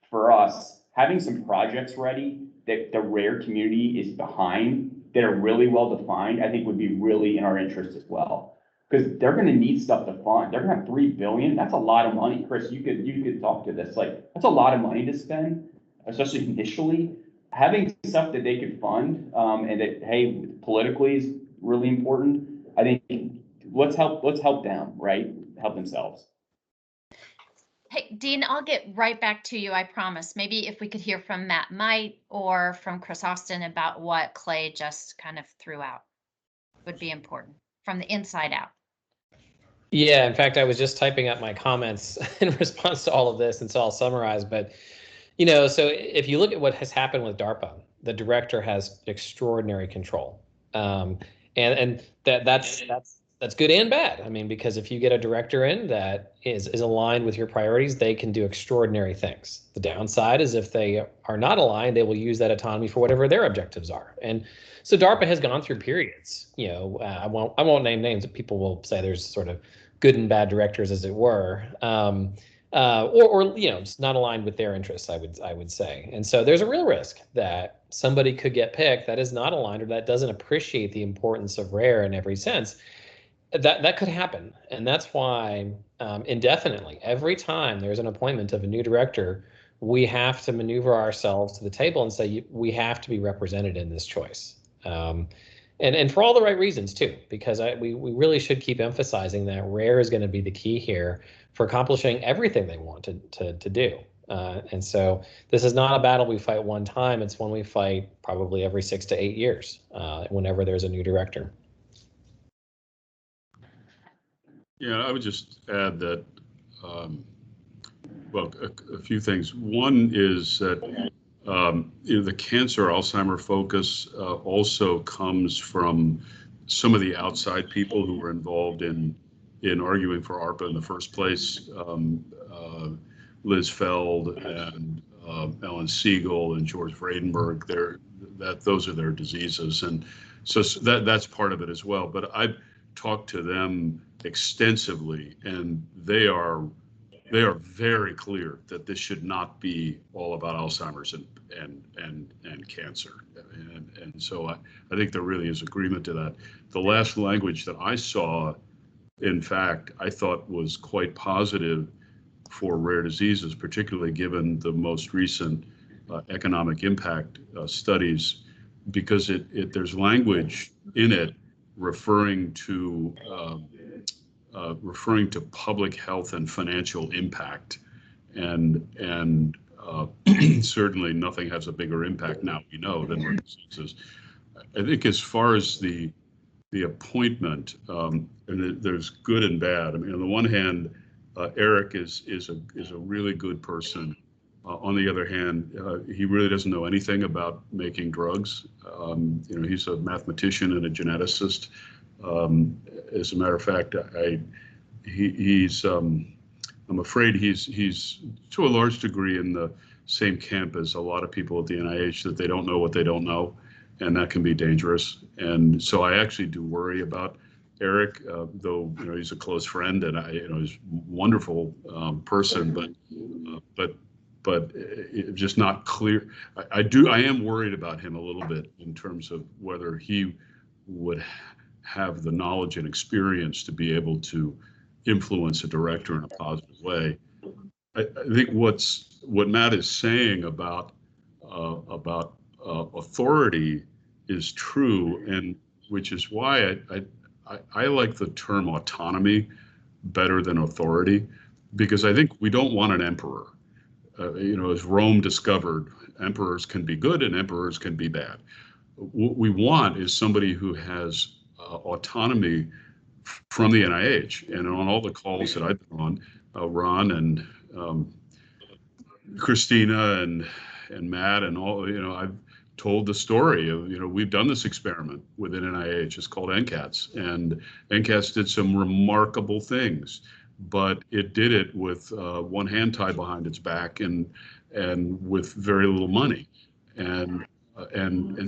for us, having some projects ready that the RARE community is behind, that are really well defined, I think would be really in our interest as well. Because they're gonna need stuff to fund. They're gonna have $3 billion. That's a lot of money. Chris, you could talk to this. Like, that's a lot of money to spend, especially initially. Having stuff that they could fund, and that, hey, politically is really important. I think let's help them, right? Help themselves. Hey, Dean, I'll get right back to you, I promise. Maybe if we could hear from Matt Might or from Chris Austin about what Clay just kind of threw out would be important from the inside out. Yeah, in fact, I was just typing up my comments in response to all of this, and so I'll summarize. But, so if you look at what has happened with DARPA, the director has extraordinary control, and that's good and bad. I mean, because if you get a director in that is aligned with your priorities, they can do extraordinary things. The downside is if they are not aligned, they will use that autonomy for whatever their objectives are. And so DARPA has gone through periods. I won't name names, but people will say there's sort of good and bad directors, as it were, or just not aligned with their interests. I would say, and so there's a real risk that somebody could get picked that is not aligned or that doesn't appreciate the importance of RARE in every sense. That could happen, and that's why indefinitely, every time there's an appointment of a new director, we have to maneuver ourselves to the table and say we have to be represented in this choice. And for all the right reasons too, because we really should keep emphasizing that RARE is going to be the key here for accomplishing everything they want to do. And so this is not a battle we fight one time. It's one we fight probably every 6 to 8 years, whenever there's a new director. Yeah, I would just add that, well, a few things. One is that the cancer Alzheimer focus also comes from some of the outside people who were involved in arguing for ARPA in the first place. Liz Feld and Ellen Siegel and George Vradenberg. Those are their diseases, and so that's part of it as well. But I've talked to them extensively, and they are very clear that this should not be all about Alzheimer's and cancer. And so I think there really is agreement to that. The last language that I saw, in fact, I thought was quite positive for rare diseases, particularly given the most recent economic impact studies, because there's language in it referring to public health and financial impact, and certainly nothing has a bigger impact now, we know, than rare diseases. I think as far as the appointment, and there's good and bad. I mean, on the one hand, Eric is a really good person. On the other hand, he really doesn't know anything about making drugs. He's a mathematician and a geneticist. As a matter of fact, I'm afraid he's to a large degree in the same camp as a lot of people at the NIH, that they don't know what they don't know, and that can be dangerous. And so I actually do worry about Eric, though he's a close friend and he's a wonderful person, but just not clear. I am worried about him a little bit in terms of whether he would have the knowledge and experience to be able to influence a director in a positive way. I think what Matt is saying about authority is true, and which is why I like the term autonomy better than authority, because I think we don't want an emperor. As Rome discovered, emperors can be good and emperors can be bad. What we want is somebody who has autonomy from the NIH. And on all the calls that I've been on, Ron and Christina and Matt and all, I've told the story of, we've done this experiment within NIH. It's called NCATS, and NCATS did some remarkable things, but it did it with one hand tied behind its back and with very little money, and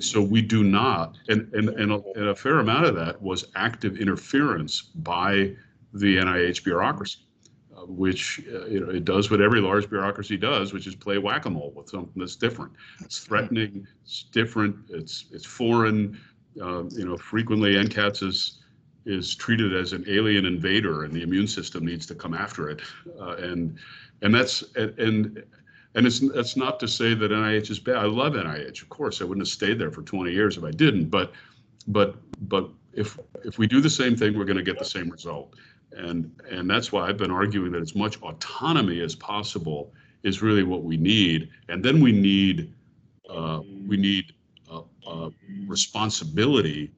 so we do not, and a fair amount of that was active interference by the NIH bureaucracy, which it does what every large bureaucracy does, which is play whack-a-mole with something that's different. It's threatening, it's different, it's foreign. Frequently NCATS is treated as an alien invader, and the immune system needs to come after it. That's not to say that NIH is bad. I love NIH, of course. I wouldn't have stayed there for 20 years if I didn't. But if we do the same thing, we're going to get the same result. And that's why I've been arguing that as much autonomy as possible is really what we need. And then we need responsibility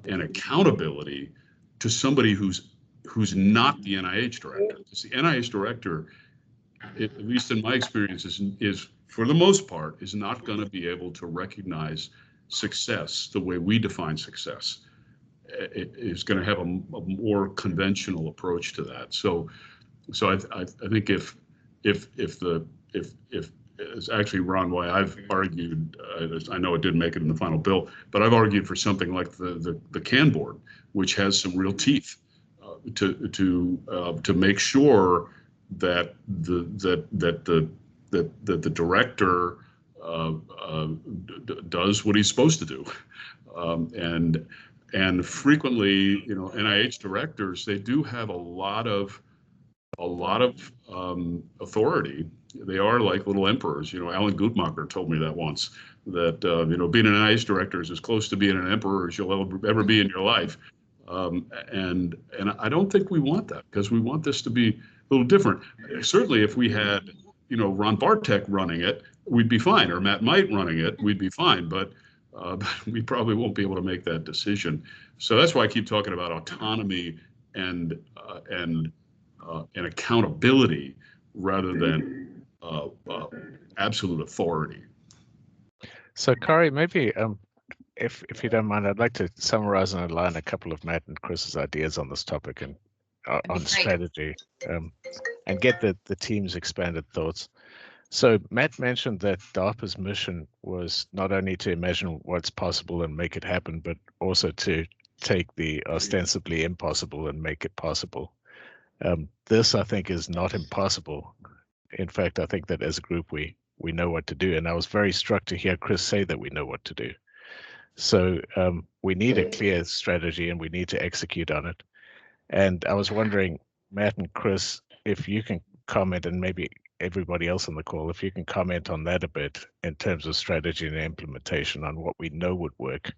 and accountability to somebody who's not the NIH director. Because the NIH director, at least in my experience, is for the most part, is not going to be able to recognize success the way we define success. It is going to have a more conventional approach to that. So I think if it's actually, Ron, why I've argued, I know it didn't make it in the final bill, but I've argued for something like the CAN board, which has some real teeth to make sure that the director does what he's supposed to do, and frequently, NIH directors, they do have a lot of authority. They are like little emperors. Alan Guttmacher told me that once, that being an NIH director is as close to being an emperor as you'll ever be in your life. And I don't think we want that, because we want this to be a little different. Certainly, if we had Ron Bartek running it, we'd be fine, or Matt Might running it, we'd be fine. But we probably won't be able to make that decision. So that's why I keep talking about autonomy and accountability rather than absolute authority. So, Kari, maybe if you don't mind, I'd like to summarize and outline a couple of Matt and Chris's ideas on this topic and on strategy, and get the team's expanded thoughts. So Matt mentioned that DARPA's mission was not only to imagine what's possible and make it happen, but also to take the ostensibly impossible and make it possible. This, I think, is not impossible. In fact, I think that as a group, we know what to do. And I was very struck to hear Chris say that we know what to do. So we need a clear strategy and we need to execute on it. And I was wondering, Matt and Chris, if you can comment, and maybe everybody else on the call, if you can comment on that a bit in terms of strategy and implementation on what we know would work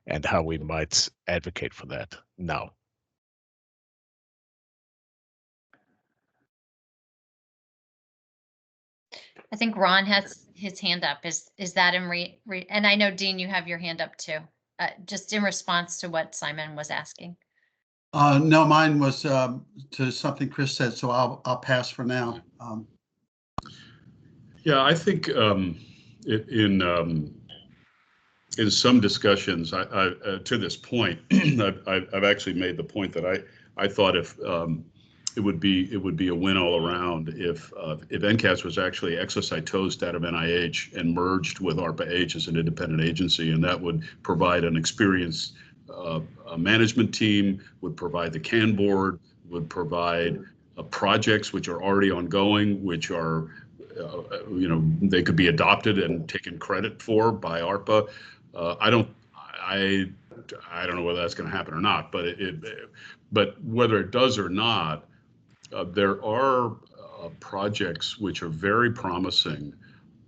and how we might advocate for that now. I think Ron has his hand up. Is that in and I know, Dean, you have your hand up too, just in response to what Simon was asking. No, mine was to something Chris said, so I'll pass for now. Yeah, I think in some discussions, to this point, I've actually made the point that I thought if it would be a win all around if NCATS was actually exocytosed out of NIH and merged with ARPA-H as an independent agency, and that would provide an experienced management team, would provide the CAN board, would provide projects which are already ongoing, which are they could be adopted and taken credit for by ARPA. I don't know whether that's going to happen or not, but but whether it does or not, there are projects which are very promising.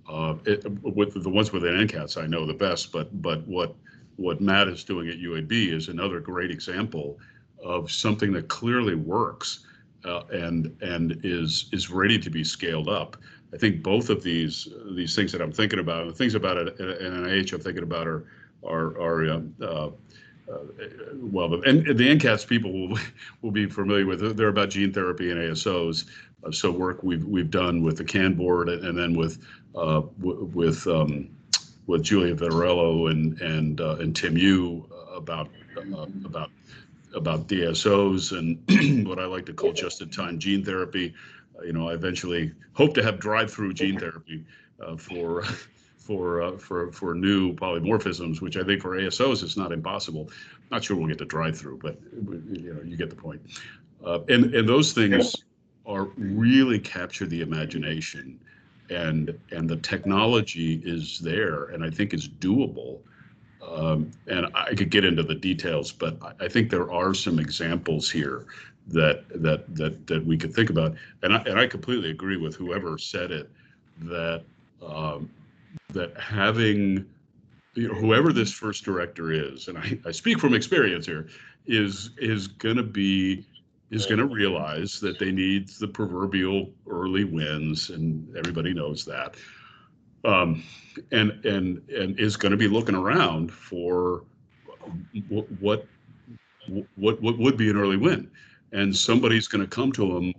With the ones with NCATS, I know the best, but what Matt is doing at UAB is another great example of something that clearly works and is ready to be scaled up. I think both of these things that I'm thinking about, the things about it at NIH I'm thinking about are well, and the NCATS people will be familiar with. They're about gene therapy and ASOs. So work we've done with the CAN board, and then with Julia Vitarello and Tim Yu about DSOs and what I like to call just-in-time gene therapy. You know, I eventually hope to have drive-through gene therapy for new polymorphisms, which I think for ASOs is not impossible. Not sure we'll get to drive-through, but you know, you get the point. And those things are really capture the imagination, and the technology is there, and I think it's doable. And I could get into the details, but I think there are some examples here that we could think about. And I completely agree with whoever said it, that that having, you know, whoever this first director is, and I speak from experience here, is going to realize that they need the proverbial early wins, and everybody knows that. And is going to be looking around for what would be an early win, and somebody's going to come to them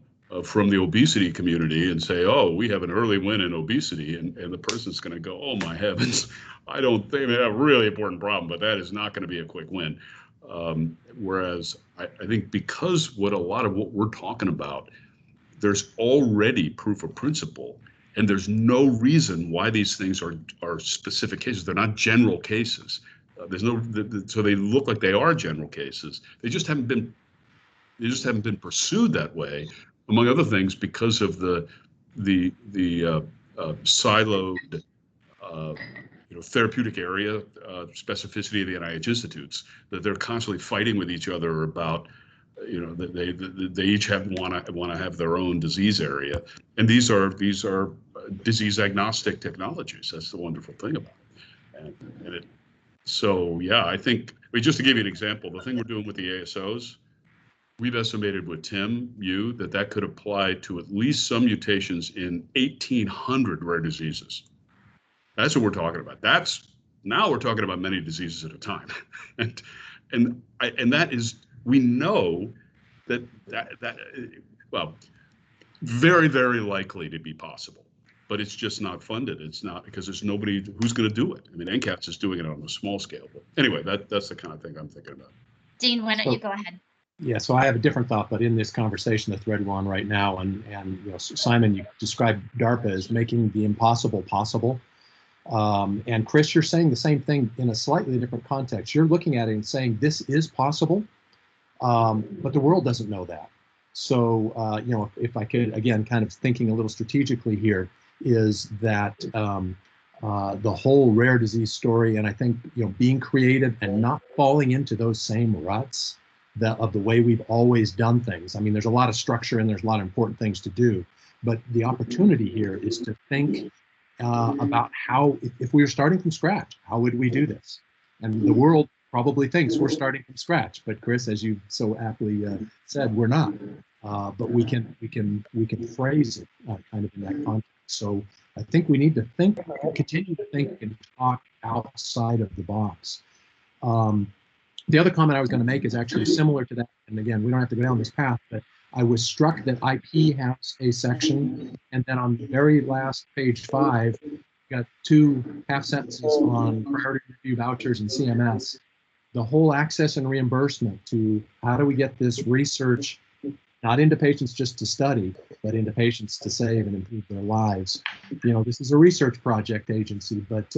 from the obesity community and say, "Oh, we have an early win in obesity," and the person's going to go, "Oh my heavens, I don't think they have a really important problem, but that is not going to be a quick win." Whereas I think because a lot of what we're talking about, there's already proof of principle. And there's no reason why these things are specific cases. They're not general cases. There's no, so they look like they are general cases. They just haven't been pursued that way, among other things, because of the siloed, therapeutic area specificity of the NIH institutes, that they're constantly fighting with each other about. They each want to have their own disease area, and these are disease agnostic technologies. That's the wonderful thing about it. So yeah, I think just to give you an example, the thing we're doing with the ASOs, we've estimated with Tim Yu that could apply to at least some mutations in 1,800 rare diseases. That's what we're talking about. Now we're talking about many diseases at a time, and that is. We know that well, very, very likely to be possible, but it's just not funded. It's not because there's nobody who's going to do it. I mean, NCATS is doing it on a small scale, but anyway, that's the kind of thing I'm thinking about. Dean, why don't you go ahead? Yeah, so I have a different thought, but in this conversation, the thread we're on right now, and Simon, you described DARPA as making the impossible possible. And Chris, you're saying the same thing in a slightly different context. You're looking at it and saying this is possible. But the world doesn't know that. So, if I could, again, kind of thinking a little strategically here, is that the whole rare disease story, and I think, being creative and not falling into those same ruts of the way we've always done things. I mean, there's a lot of structure and there's a lot of important things to do, but the opportunity here is to think about how, if we were starting from scratch, how would we do this? And the world probably thinks we're starting from scratch, but Chris, as you so aptly said, we're not. But we can phrase it kind of in that context. So I think we need to continue to think and talk outside of the box. The other comment I was going to make is actually similar to that. And again, we don't have to go down this path, but I was struck that IP has a section, and then on the very last page 5, got 2 half sentences on priority review vouchers and CMS. The whole access and reimbursement to how do we get this research not into patients just to study, but into patients to save and improve their lives. This is a research project agency, but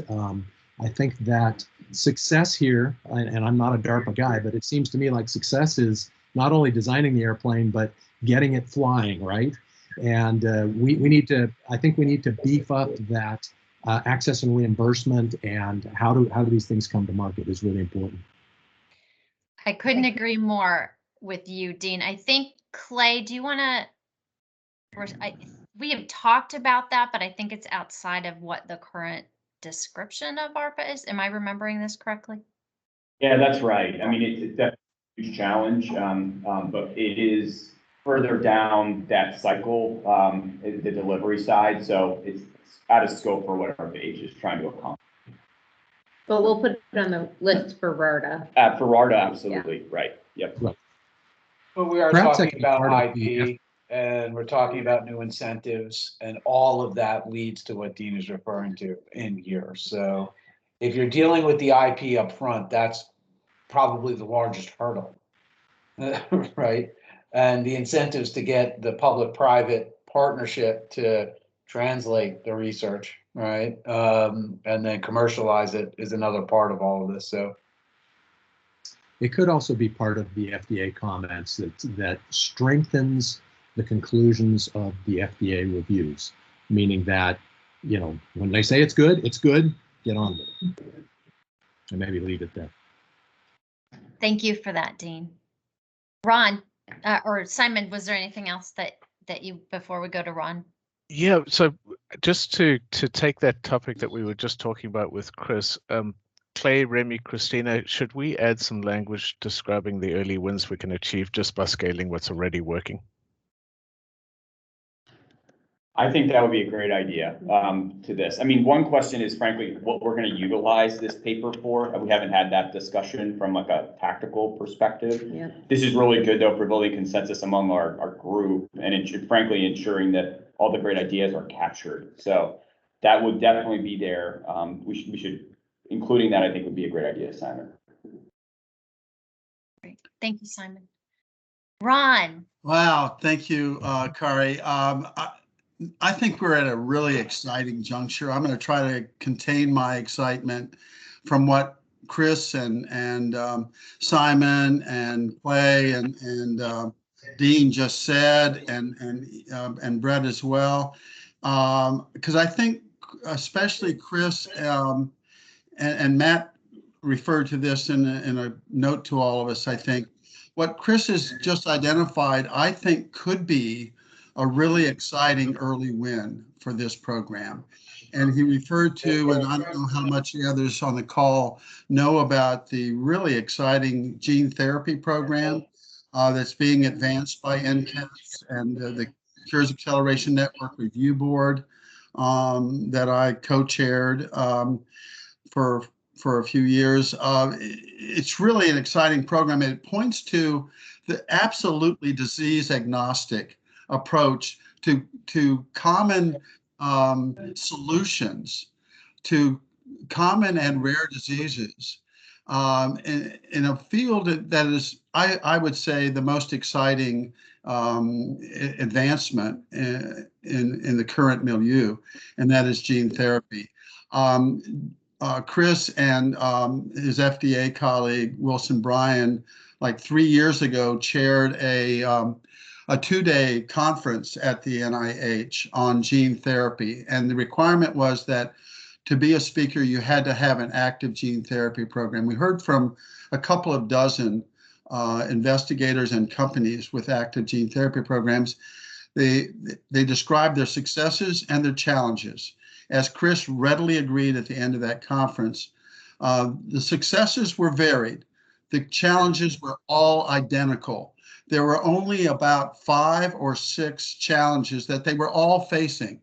I think that success here, and I'm not a DARPA guy, but it seems to me like success is not only designing the airplane, but getting it flying, right? And I think we need to beef up that access and reimbursement, and how do these things come to market is really important. I couldn't agree more with you, Dean. I think, Clay, do you want to, we have talked about that, but I think it's outside of what the current description of ARPA is. Am I remembering this correctly? Yeah, that's right. I mean, it's definitely a huge challenge, but it is further down that cycle, the delivery side. So it's out of scope for what ARPA-H is trying to accomplish. But we'll put it on the list for RARDA. For RARDA, absolutely, right. Yep. Right. But we are Perhaps that talking could be part about of the IP, and we're talking about new incentives, and all of that leads to what Dean is referring to in here. So if you're dealing with the IP up front, that's probably the largest hurdle, right? And the incentives to get the public-private partnership to translate the research, right? And then commercialize it is another part of all of this, so. It could also be part of the FDA comments that strengthens the conclusions of the FDA reviews, meaning that, you know, when they say it's good, get on with it. And maybe leave it there. Thank you for that, Dean. Ron, or Simon, was there anything else that you, before we go to Ron? Yeah, so just to take that topic that we were just talking about with Chris, Clay, Remy, Christina, should we add some language describing the early wins we can achieve just by scaling what's already working? I think that would be a great idea to this. I mean, one question is frankly, what we're going to utilize this paper for. We haven't had that discussion from like a tactical perspective. Yeah. This is really good though for building consensus among our group and frankly ensuring that all the great ideas are captured. So that would definitely be there. We should, including that, I think would be a great idea, Simon. Great. Thank you, Simon. Ron. Wow, thank you, Kari. I think we're at a really exciting juncture. I'm going to try to contain my excitement from what Chris and Simon and Clay and Dean just said, and Brett as well, because I think especially Chris and Matt referred to this in a note to all of us. I think what Chris has just identified, I think, could be a really exciting early win for this program. And he referred to, and I don't know how much the others on the call know about the really exciting gene therapy program that's being advanced by NCAPS and the Cures Acceleration Network Review Board that I co-chaired for a few years. It's really an exciting program. It points to the absolutely disease agnostic approach to common solutions to common and rare diseases in a field that is, I would say, the most exciting advancement in the current milieu, and that is gene therapy. Chris and his FDA colleague, Wilson Bryan, like 3 years ago, chaired a 2-day conference at the NIH on gene therapy. And the requirement was that to be a speaker, you had to have an active gene therapy program. We heard from a couple of dozen investigators and companies with active gene therapy programs. They described their successes and their challenges. As Chris readily agreed at the end of that conference, the successes were varied. The challenges were all identical. There were only about 5 or 6 challenges that they were all facing.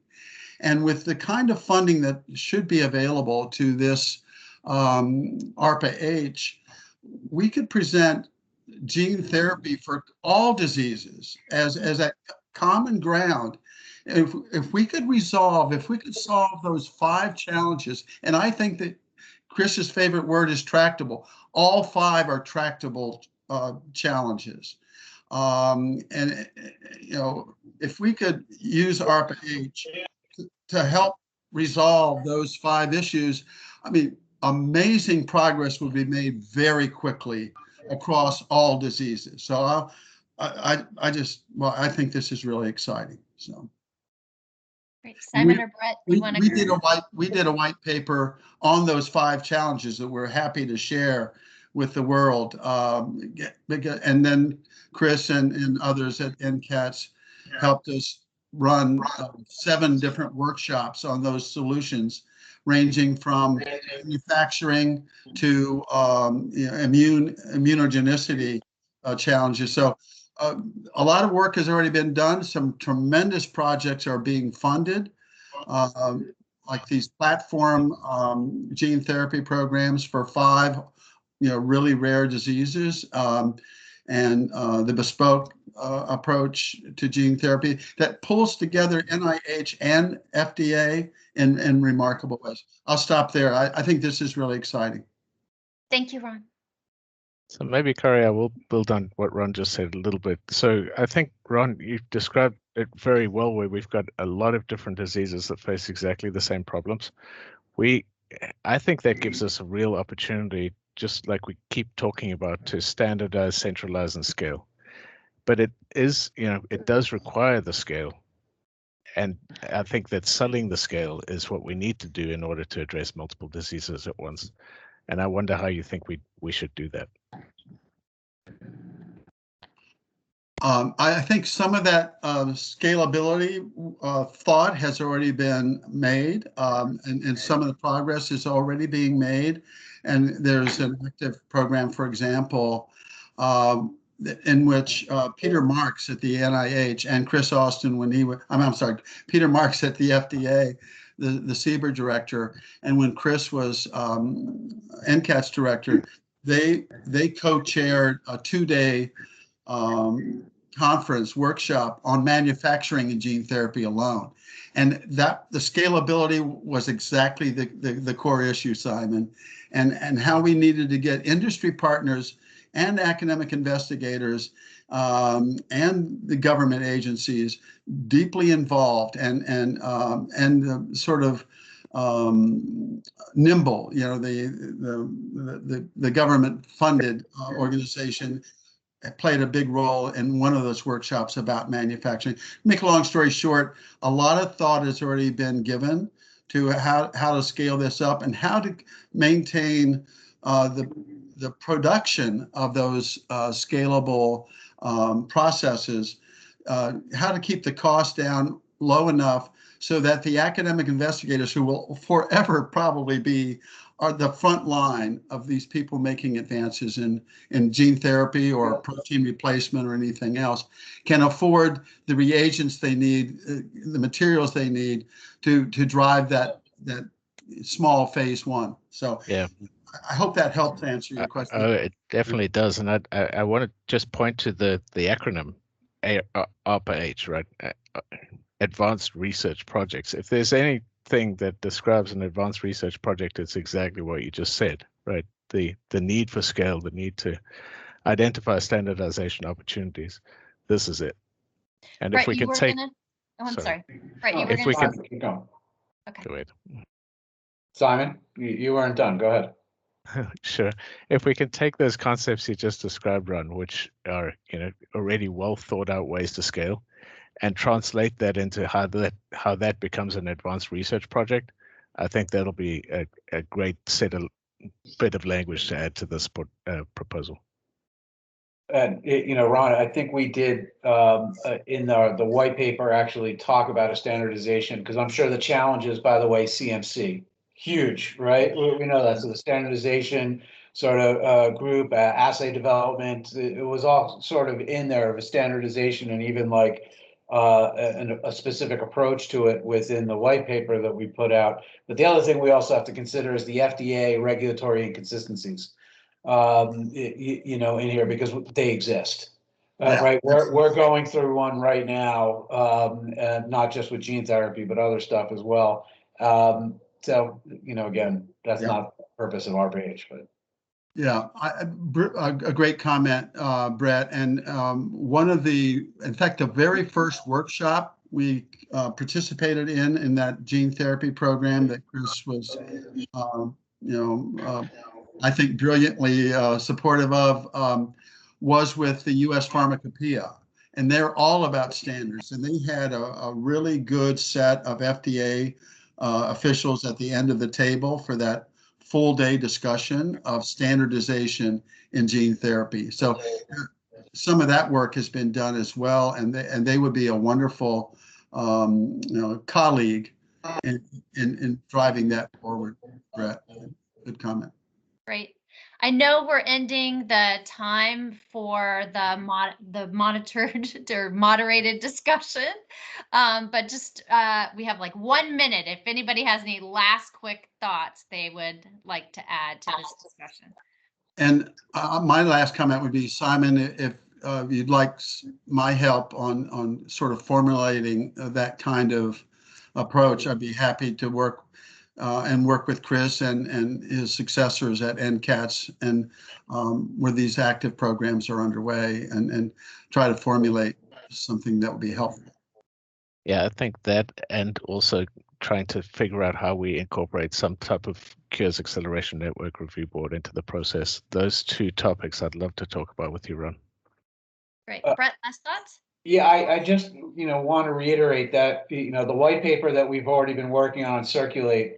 And with the kind of funding that should be available to this ARPA-H, we could present gene therapy for all diseases as a common ground. If we could solve those 5 challenges, and I think that Chris's favorite word is tractable. All 5 are tractable challenges. And you know, if we could use ARPA-H to help resolve those 5 issues, I mean, amazing progress would be made very quickly across all diseases. So I think this is really exciting. So. Great. Simon or Brett, we did a white paper on those 5 challenges that we're happy to share with the world. And then Chris and others at NCATS helped us run 7 different workshops on those solutions, ranging from manufacturing to immunogenicity challenges. So a lot of work has already been done. Some tremendous projects are being funded, like these platform gene therapy programs for 5 really rare diseases, and the bespoke approach to gene therapy that pulls together NIH and FDA in remarkable ways. I'll stop there. I think this is really exciting. Thank you, Ron. So maybe, Corey, I will build on what Ron just said a little bit. So I think, Ron, you've described it very well, where we've got a lot of different diseases that face exactly the same problems. I think that gives us a real opportunity, just like we keep talking about, to standardize, centralize, and scale. But it does require the scale. And I think that selling the scale is what we need to do in order to address multiple diseases at once. And I wonder how you think we should do that. I think some of that scalability thought has already been made, and some of the progress is already being made. And there's an active program, for example, in which Peter Marks at the NIH and Chris Austin, when he was, I'm sorry, Peter Marks at the FDA, the CBER director, and when Chris was NCATS director, they co-chaired a 2-day conference workshop on manufacturing and gene therapy alone. And that the scalability was exactly the core issue, Simon, and how we needed to get industry partners and academic investigators and the government agencies deeply involved and sort of nimble. The government funded organization played a big role in one of those workshops about manufacturing. Make a long story short, a lot of thought has already been given to how to scale this up and how to maintain the production of those scalable processes, how to keep the cost down low enough so that the academic investigators, who will forever probably be the front line of these people making advances in gene therapy or protein replacement or anything else, can afford the reagents they need, the materials they need to drive that small phase 1. So yeah, I hope that helped answer your question. It definitely does, and I want to just point to the acronym ARPA-H, right? Advanced Research Projects. If there's anything that describes an advanced research project, it's exactly what you just said, right? The need for scale, the need to identify standardization opportunities. This is it. And Brett, if we you can were take, gonna. Oh, I'm sorry. Brett, you were if gonna. we can, Keep going. Okay. go ahead. Simon, you weren't done. Go ahead. Sure. If we can take those concepts you just described, Ron, which are already well thought out ways to scale, and translate that into how that becomes an advanced research project, I think that'll be a great bit of language to add to this proposal. And Ron, I think we did in the white paper actually talk about a standardization, because I'm sure the challenge is, by the way, CMC, huge, right? We know that. So the standardization sort of group, assay development, it was all sort of in there of a standardization, and even like a specific approach to it within the white paper that we put out. But the other thing we also have to consider is the FDA regulatory inconsistencies. In here, because they exist, right? We're going through one right now, not just with gene therapy, but other stuff as well. So, again, that's not the purpose of ARPA-H, but. Yeah, a great comment, Brett. And in fact, the very first workshop we participated in that gene therapy program that Chris was, I think brilliantly supportive of, was with the U.S. Pharmacopoeia. And they're all about standards. And they had a really good set of FDA officials at the end of the table for that full day discussion of standardization in gene therapy. So some of that work has been done as well, and they would be a wonderful colleague in driving that forward. Brett, good comment. Great. I know we're ending the time for the monitored or moderated discussion, but just we have like 1 minute. If anybody has any last quick thoughts they would like to add to this discussion. And my last comment would be, Simon, if you'd like my help on sort of formulating that kind of approach, I'd be happy to work with Chris and his successors at NCATS and where these active programs are underway and try to formulate something that would be helpful. Yeah, I think that, and also trying to figure out how we incorporate some type of Cures Acceleration Network Review Board into the process. Those two topics I'd love to talk about with you, Ron. Great. Brett, last thoughts? Yeah, I just, want to reiterate that, the white paper that we've already been working on Circulate,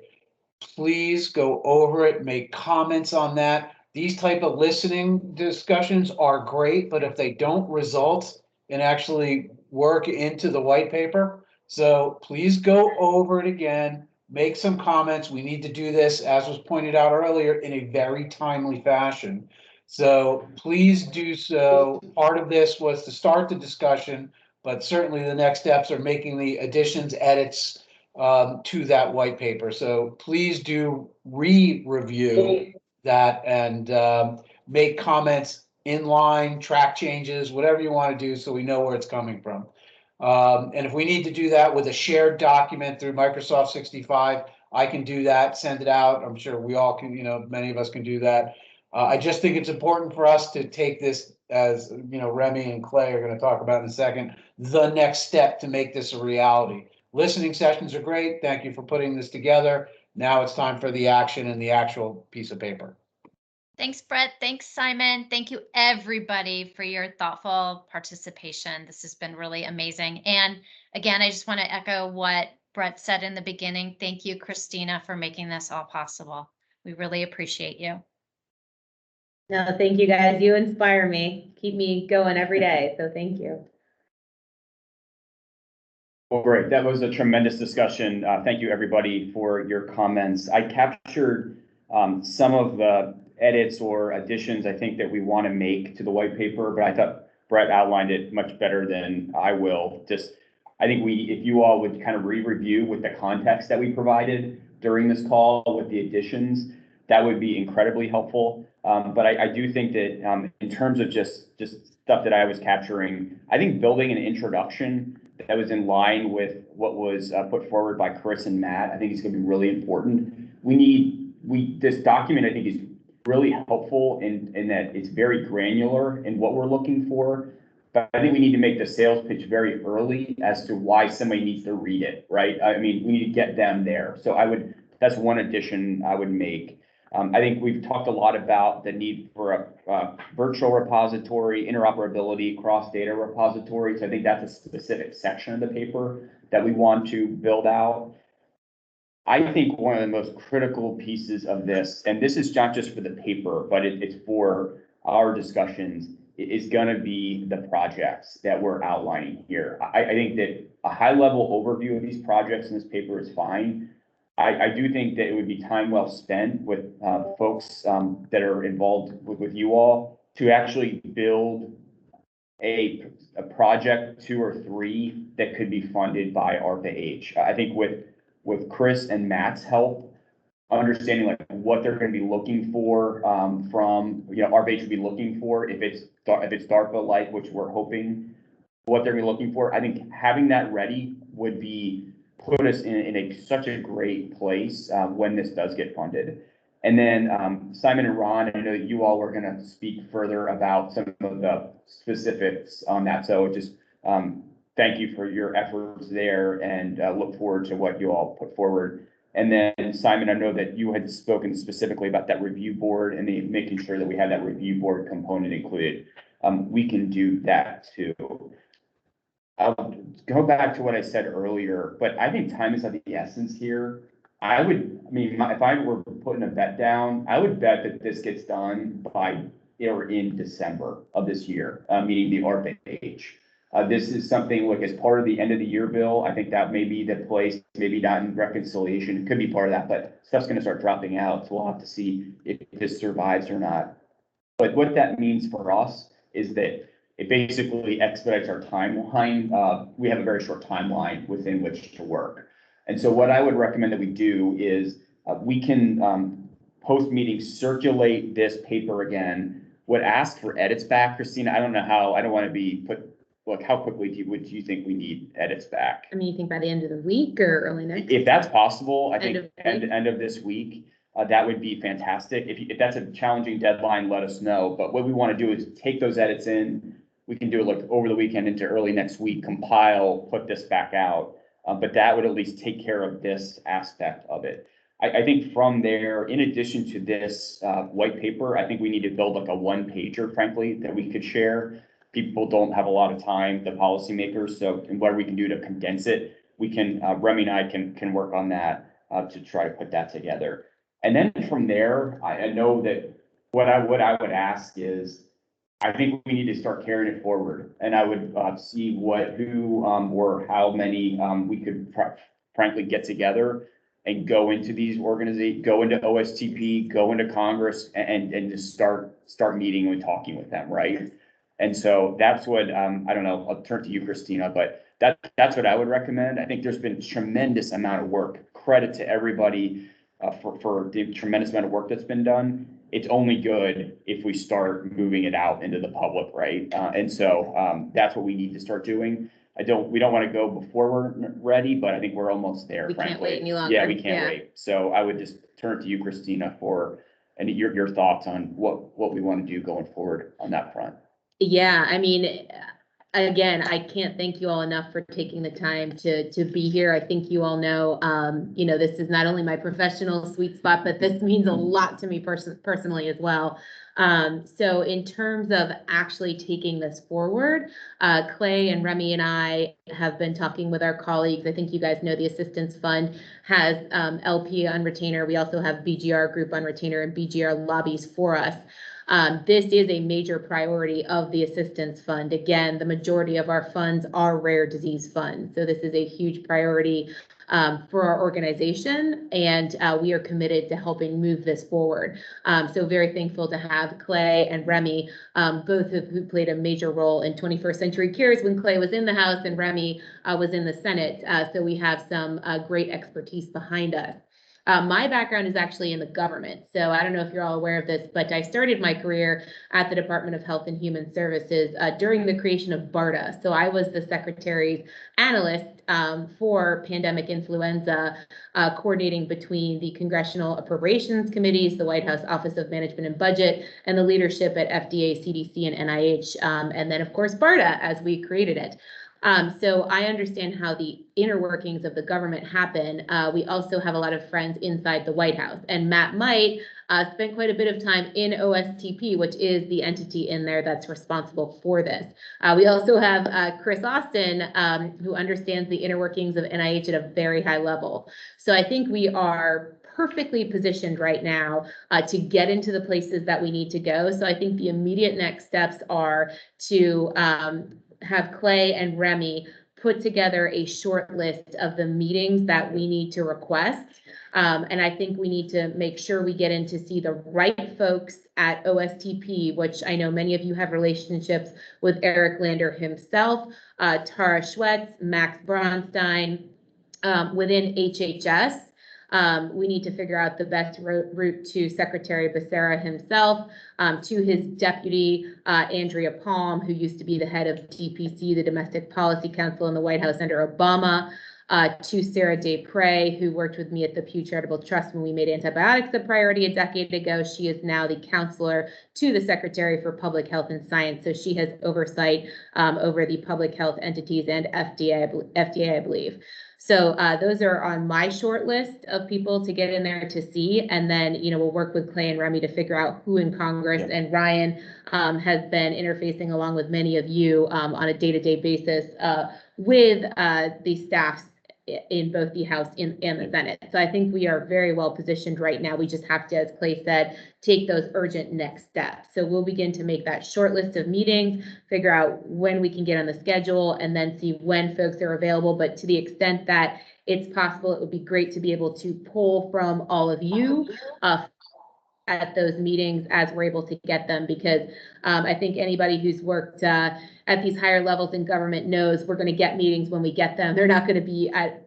please go over it, make comments on that. These type of listening discussions are great, but if they don't result in actually work into the white paper, so please go over it again, make some comments. We need to do this, as was pointed out earlier, in a very timely fashion. So please do so. Part of this was to start the discussion, but certainly the next steps are making the additions, edits to that white paper. So please do review that and make comments in line, track changes, whatever you want to do so we know where it's coming from. And if we need to do that with a shared document through Microsoft 65, I can do that, send it out. I'm sure we all can, many of us can do that. I just think it's important for us to take this as, Remy and Clay are going to talk about in a second, the next step to make this a reality. Listening sessions are great. Thank you for putting this together. Now it's time for the action and the actual piece of paper. Thanks, Brett. Thanks, Simon. Thank you, everybody, for your thoughtful participation. This has been really amazing. And again, I just want to echo what Brett said in the beginning. Thank you, Christina, for making this all possible. We really appreciate you. No, thank you guys. You inspire me. Keep me going every day. So thank you. Well, great. That was a tremendous discussion. Thank you, everybody, for your comments. I captured some of the edits or additions I think that we want to make to the white paper, but I thought Brett outlined it much better than I will. I think if you all would kind of re-review with the context that we provided during this call with the additions, that would be incredibly helpful. But I do think that in terms of just stuff that I was capturing, I think building an introduction that was in line with what was put forward by Chris and Matt, I think is going to be really important. This document, I think, is really helpful in that it's very granular in what we're looking for. But I think we need to make the sales pitch very early as to why somebody needs to read it, right? I mean, we need to get them there. So that's one addition I would make. I think we've talked a lot about the need for a virtual repository, interoperability, cross-data repository. So I think that's a specific section of the paper that we want to build out. I think one of the most critical pieces of this, and this is not just for the paper, but it's for our discussions, is going to be the projects that we're outlining here. I think that a high-level overview of these projects in this paper is fine. I do think that it would be time well spent with folks that are involved with you all to actually build a project 2 or 3 that could be funded by ARPA-H. I think with Chris and Matt's help, understanding like what they're going to be looking for from, ARPA-H would be looking for if it's DARPA-like, which we're hoping, what they're going to be looking for. I think having that ready would put us in such a great place when this does get funded. And then Simon and Ron, I know that you all were going to speak further about some of the specifics on that. So just thank you for your efforts there and look forward to what you all put forward. And then Simon, I know that you had spoken specifically about that review board and making sure that we had that review board component included. We can do that too. I'll go back to what I said earlier, but I think time is of the essence here. I mean, if I were putting a bet down, I would bet that this gets done by or in December of this year, meaning the ARPA-H. This is something like as part of the end of the year bill. I think that may be the place, maybe not in reconciliation. It could be part of that, but stuff's going to start dropping out. So we'll have to see if this survives or not. But what that means for us is that it basically expedites our timeline. We have a very short timeline within which to work. And so what I would recommend that we do is we can post-meeting circulate this paper again, would ask for edits back. Christina, I don't know how, I don't want to be put, look, how quickly would you think we need edits back? I mean, you think by the end of the week or early next? If that's possible, I End think of end of this week, that would be fantastic. If that's a challenging deadline, let us know. But what we want to do is take those edits in. We can do it like over the weekend into early next week, compile, put this back out. But that would at least take care of this aspect of it. I think from there, in addition to this white paper, I think we need to build like a one pager, frankly, that we could share. People don't have a lot of time, the policymakers, so what we can do to condense it, we can, Remy and I can work on that to try to put that together. And then from there, I know that what I would ask is, I think we need to start carrying it forward, and I would see who or how many we could frankly get together and go into these organizations, go into OSTP, go into Congress, and just start meeting and talking with them, right? And so that's what I don't know. I'll turn to you, Christina, but that's what I would recommend. I think there's been tremendous amount of work. Credit to everybody for the tremendous amount of work that's been done. It's only good if we start moving it out into the public, right? And so that's what we need to start doing. We don't want to go before we're ready, but I think we're almost there, We frankly. can't wait any longer. Yeah, we can't Yeah. wait. So I would just turn to you, Christina, for any your thoughts on what we want to do going forward on that front. Yeah, I mean, again, I can't thank you all enough for taking the time to be here. I think you all know, this is not only my professional sweet spot, but this means a lot to me personally as well. So in terms of actually taking this forward, Clay and Remy and I have been talking with our colleagues. I think you guys know the Assistance Fund has LP on retainer. We also have BGR Group on retainer, and BGR lobbies for us. This is a major priority of the Assistance Fund. Again, the majority of our funds are rare disease funds. So this is a huge priority for our organization, and we are committed to helping move this forward. So very thankful to have Clay and Remy, both who played a major role in 21st Century Cures when Clay was in the House and Remy was in the Senate. So we have some great expertise behind us. My background is actually in the government. So I don't know if you're all aware of this, but I started my career at the Department of Health and Human Services during the creation of BARDA. So I was the Secretary's analyst for pandemic influenza, coordinating between the Congressional Appropriations Committees, the White House Office of Management and Budget, and the leadership at FDA, CDC, and NIH, and then of course BARDA as we created it. So I understand how the inner workings of the government happen. We also have a lot of friends inside the White House, and Matt Might spent quite a bit of time in OSTP, which is the entity in there that's responsible for this. We also have Chris Austin, who understands the inner workings of NIH at a very high level. So I think we are perfectly positioned right now to get into the places that we need to go. So I think the immediate next steps are to have Clay and Remy put together a short list of the meetings that we need to request. And I think we need to make sure we get in to see the right folks at OSTP, which I know many of you have relationships with Eric Lander himself, Tara Schwetz, Max Bronstein, within HHS. We need to figure out the best route to Secretary Becerra himself, to his deputy, Andrea Palm, who used to be the head of DPC, the Domestic Policy Council in the White House under Obama, to Sarah Day Prey, who worked with me at the Pew Charitable Trust when we made antibiotics a priority a decade ago. She is now the counselor to the Secretary for Public Health and Science. So she has oversight over the public health entities and FDA, I believe. So those are on my short list of people to get in there to see. And then, we'll work with Clay and Remy to figure out who in Congress. And Ryan has been interfacing along with many of you on a day-to-day basis with the staffs in both the House and the Senate. So I think we are very well positioned right now. We just have to, as Clay said, take those urgent next steps. So we'll begin to make that short list of meetings, figure out when we can get on the schedule, and then see when folks are available. But to the extent that it's possible, it would be great to be able to pull from all of you at those meetings as we're able to get them, because I think anybody who's worked at these higher levels in government knows we're going to get meetings when we get them. They're not going to be at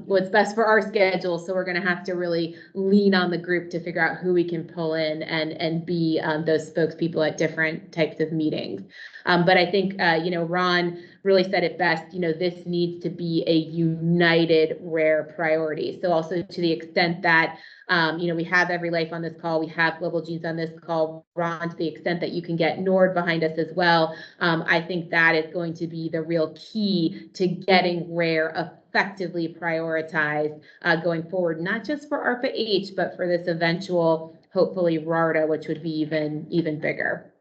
what's best for our schedule. So we're going to have to really lean on the group to figure out who we can pull in and be those spokespeople at different types of meetings. But I think, Ron really said it best, this needs to be a united rare priority. So also to the extent that we have Every Life on this call, we have Global Genes on this call, Ron, to the extent that you can get NORD behind us as well. I think that is going to be the real key to getting rare effectively prioritized going forward, not just for ARPA-H, but for this eventual, hopefully, RARDA, which would be even bigger.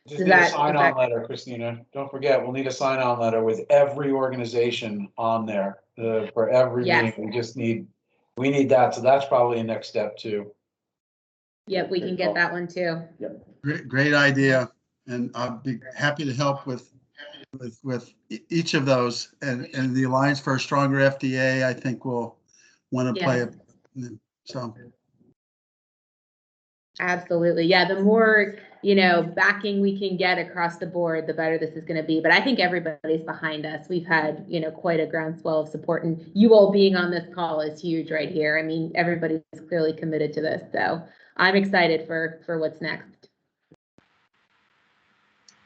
Just need a sign-on letter, Christina. Don't forget, we'll need a sign-on letter with every organization on there for every meeting. We need that. So that's probably a next step too. Yep, we can get that one too. Yep. Great idea. And I'll be happy to help with each of those. And the Alliance for a Stronger FDA, I think will want to play it. So. Absolutely. Yeah, the more, backing we can get across the board, the better this is going to be. But I think everybody's behind us. We've had, quite a groundswell of support, and you all being on this call is huge right here. I mean, everybody's clearly committed to this. So I'm excited for what's next.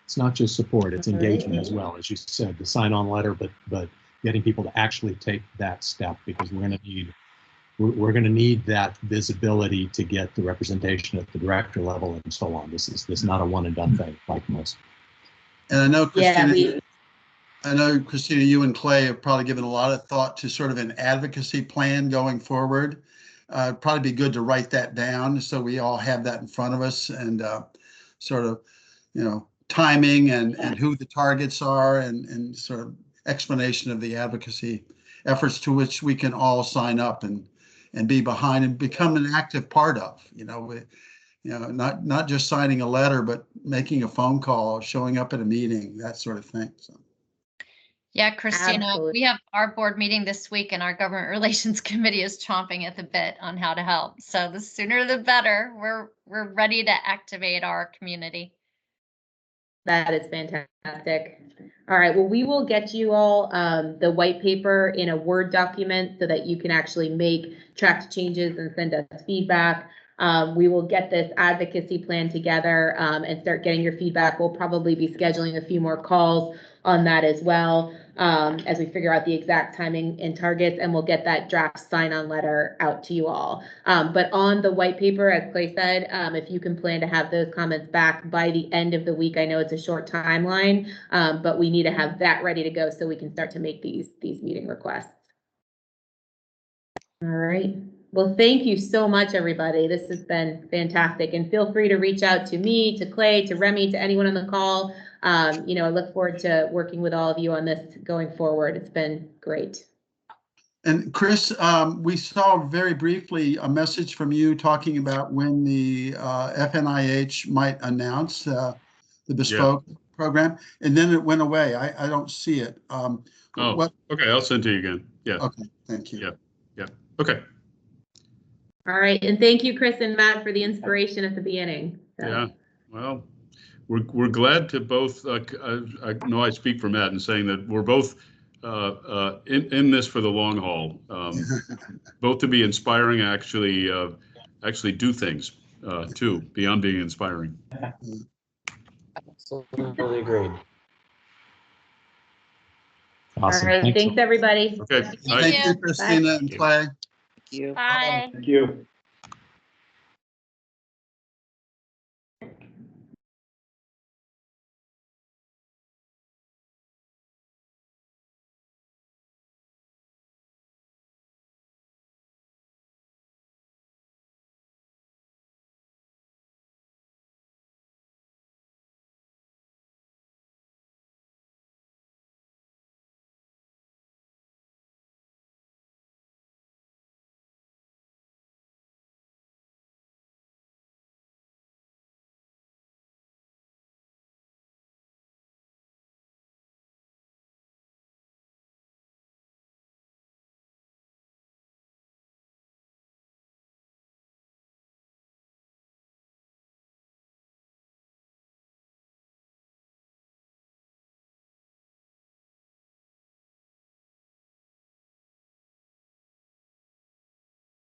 It's not just support, it's engagement as well. As you said, the sign-on letter, but getting people to actually take that step, because we're going to need that visibility to get the representation at the director level and so on. This is not a one and done thing like most. And I know, Christina, you and Clay have probably given a lot of thought to sort of an advocacy plan going forward. It'd probably be good to write that down so we all have that in front of us, and sort of, timing and who the targets are, and sort of explanation of the advocacy efforts to which we can all sign up and be behind and become an active part of, not just signing a letter, but making a phone call, showing up at a meeting, that sort of thing. So. Yeah, Christina, we have our board meeting this week, and our government relations committee is chomping at the bit on how to help. So the sooner the better. We're ready to activate our community. That is fantastic. All right, well, we will get you all the white paper in a Word document so that you can actually make tracked changes and send us feedback. We will get this advocacy plan together and start getting your feedback. We'll probably be scheduling a few more calls on that as well as we figure out the exact timing and targets, and we'll get that draft sign-on letter out to you all. But on the white paper, as Clay said, if you can plan to have those comments back by the end of the week, I know it's a short timeline, but we need to have that ready to go so we can start to make these meeting requests. All right. Well, thank you so much, everybody. This has been fantastic. And feel free to reach out to me, to Clay, to Remy, to anyone on the call. I look forward to working with all of you on this going forward. It's been great. And Chris, we saw very briefly a message from you talking about when the FNIH might announce the bespoke program, and then it went away. I don't see it. Okay, I'll send it to you again. Yeah. Okay, thank you. Yeah. Okay. All right, and thank you, Chris and Matt, for the inspiration at the beginning. So. Yeah, well, we're glad to both. I know I speak for Matt in saying that we're both in this for the long haul. Both to be inspiring, actually do things too beyond being inspiring. Absolutely agreed. Awesome. All right, thanks everybody. Okay, thank you, Christina and Clay. Bye. Thank you.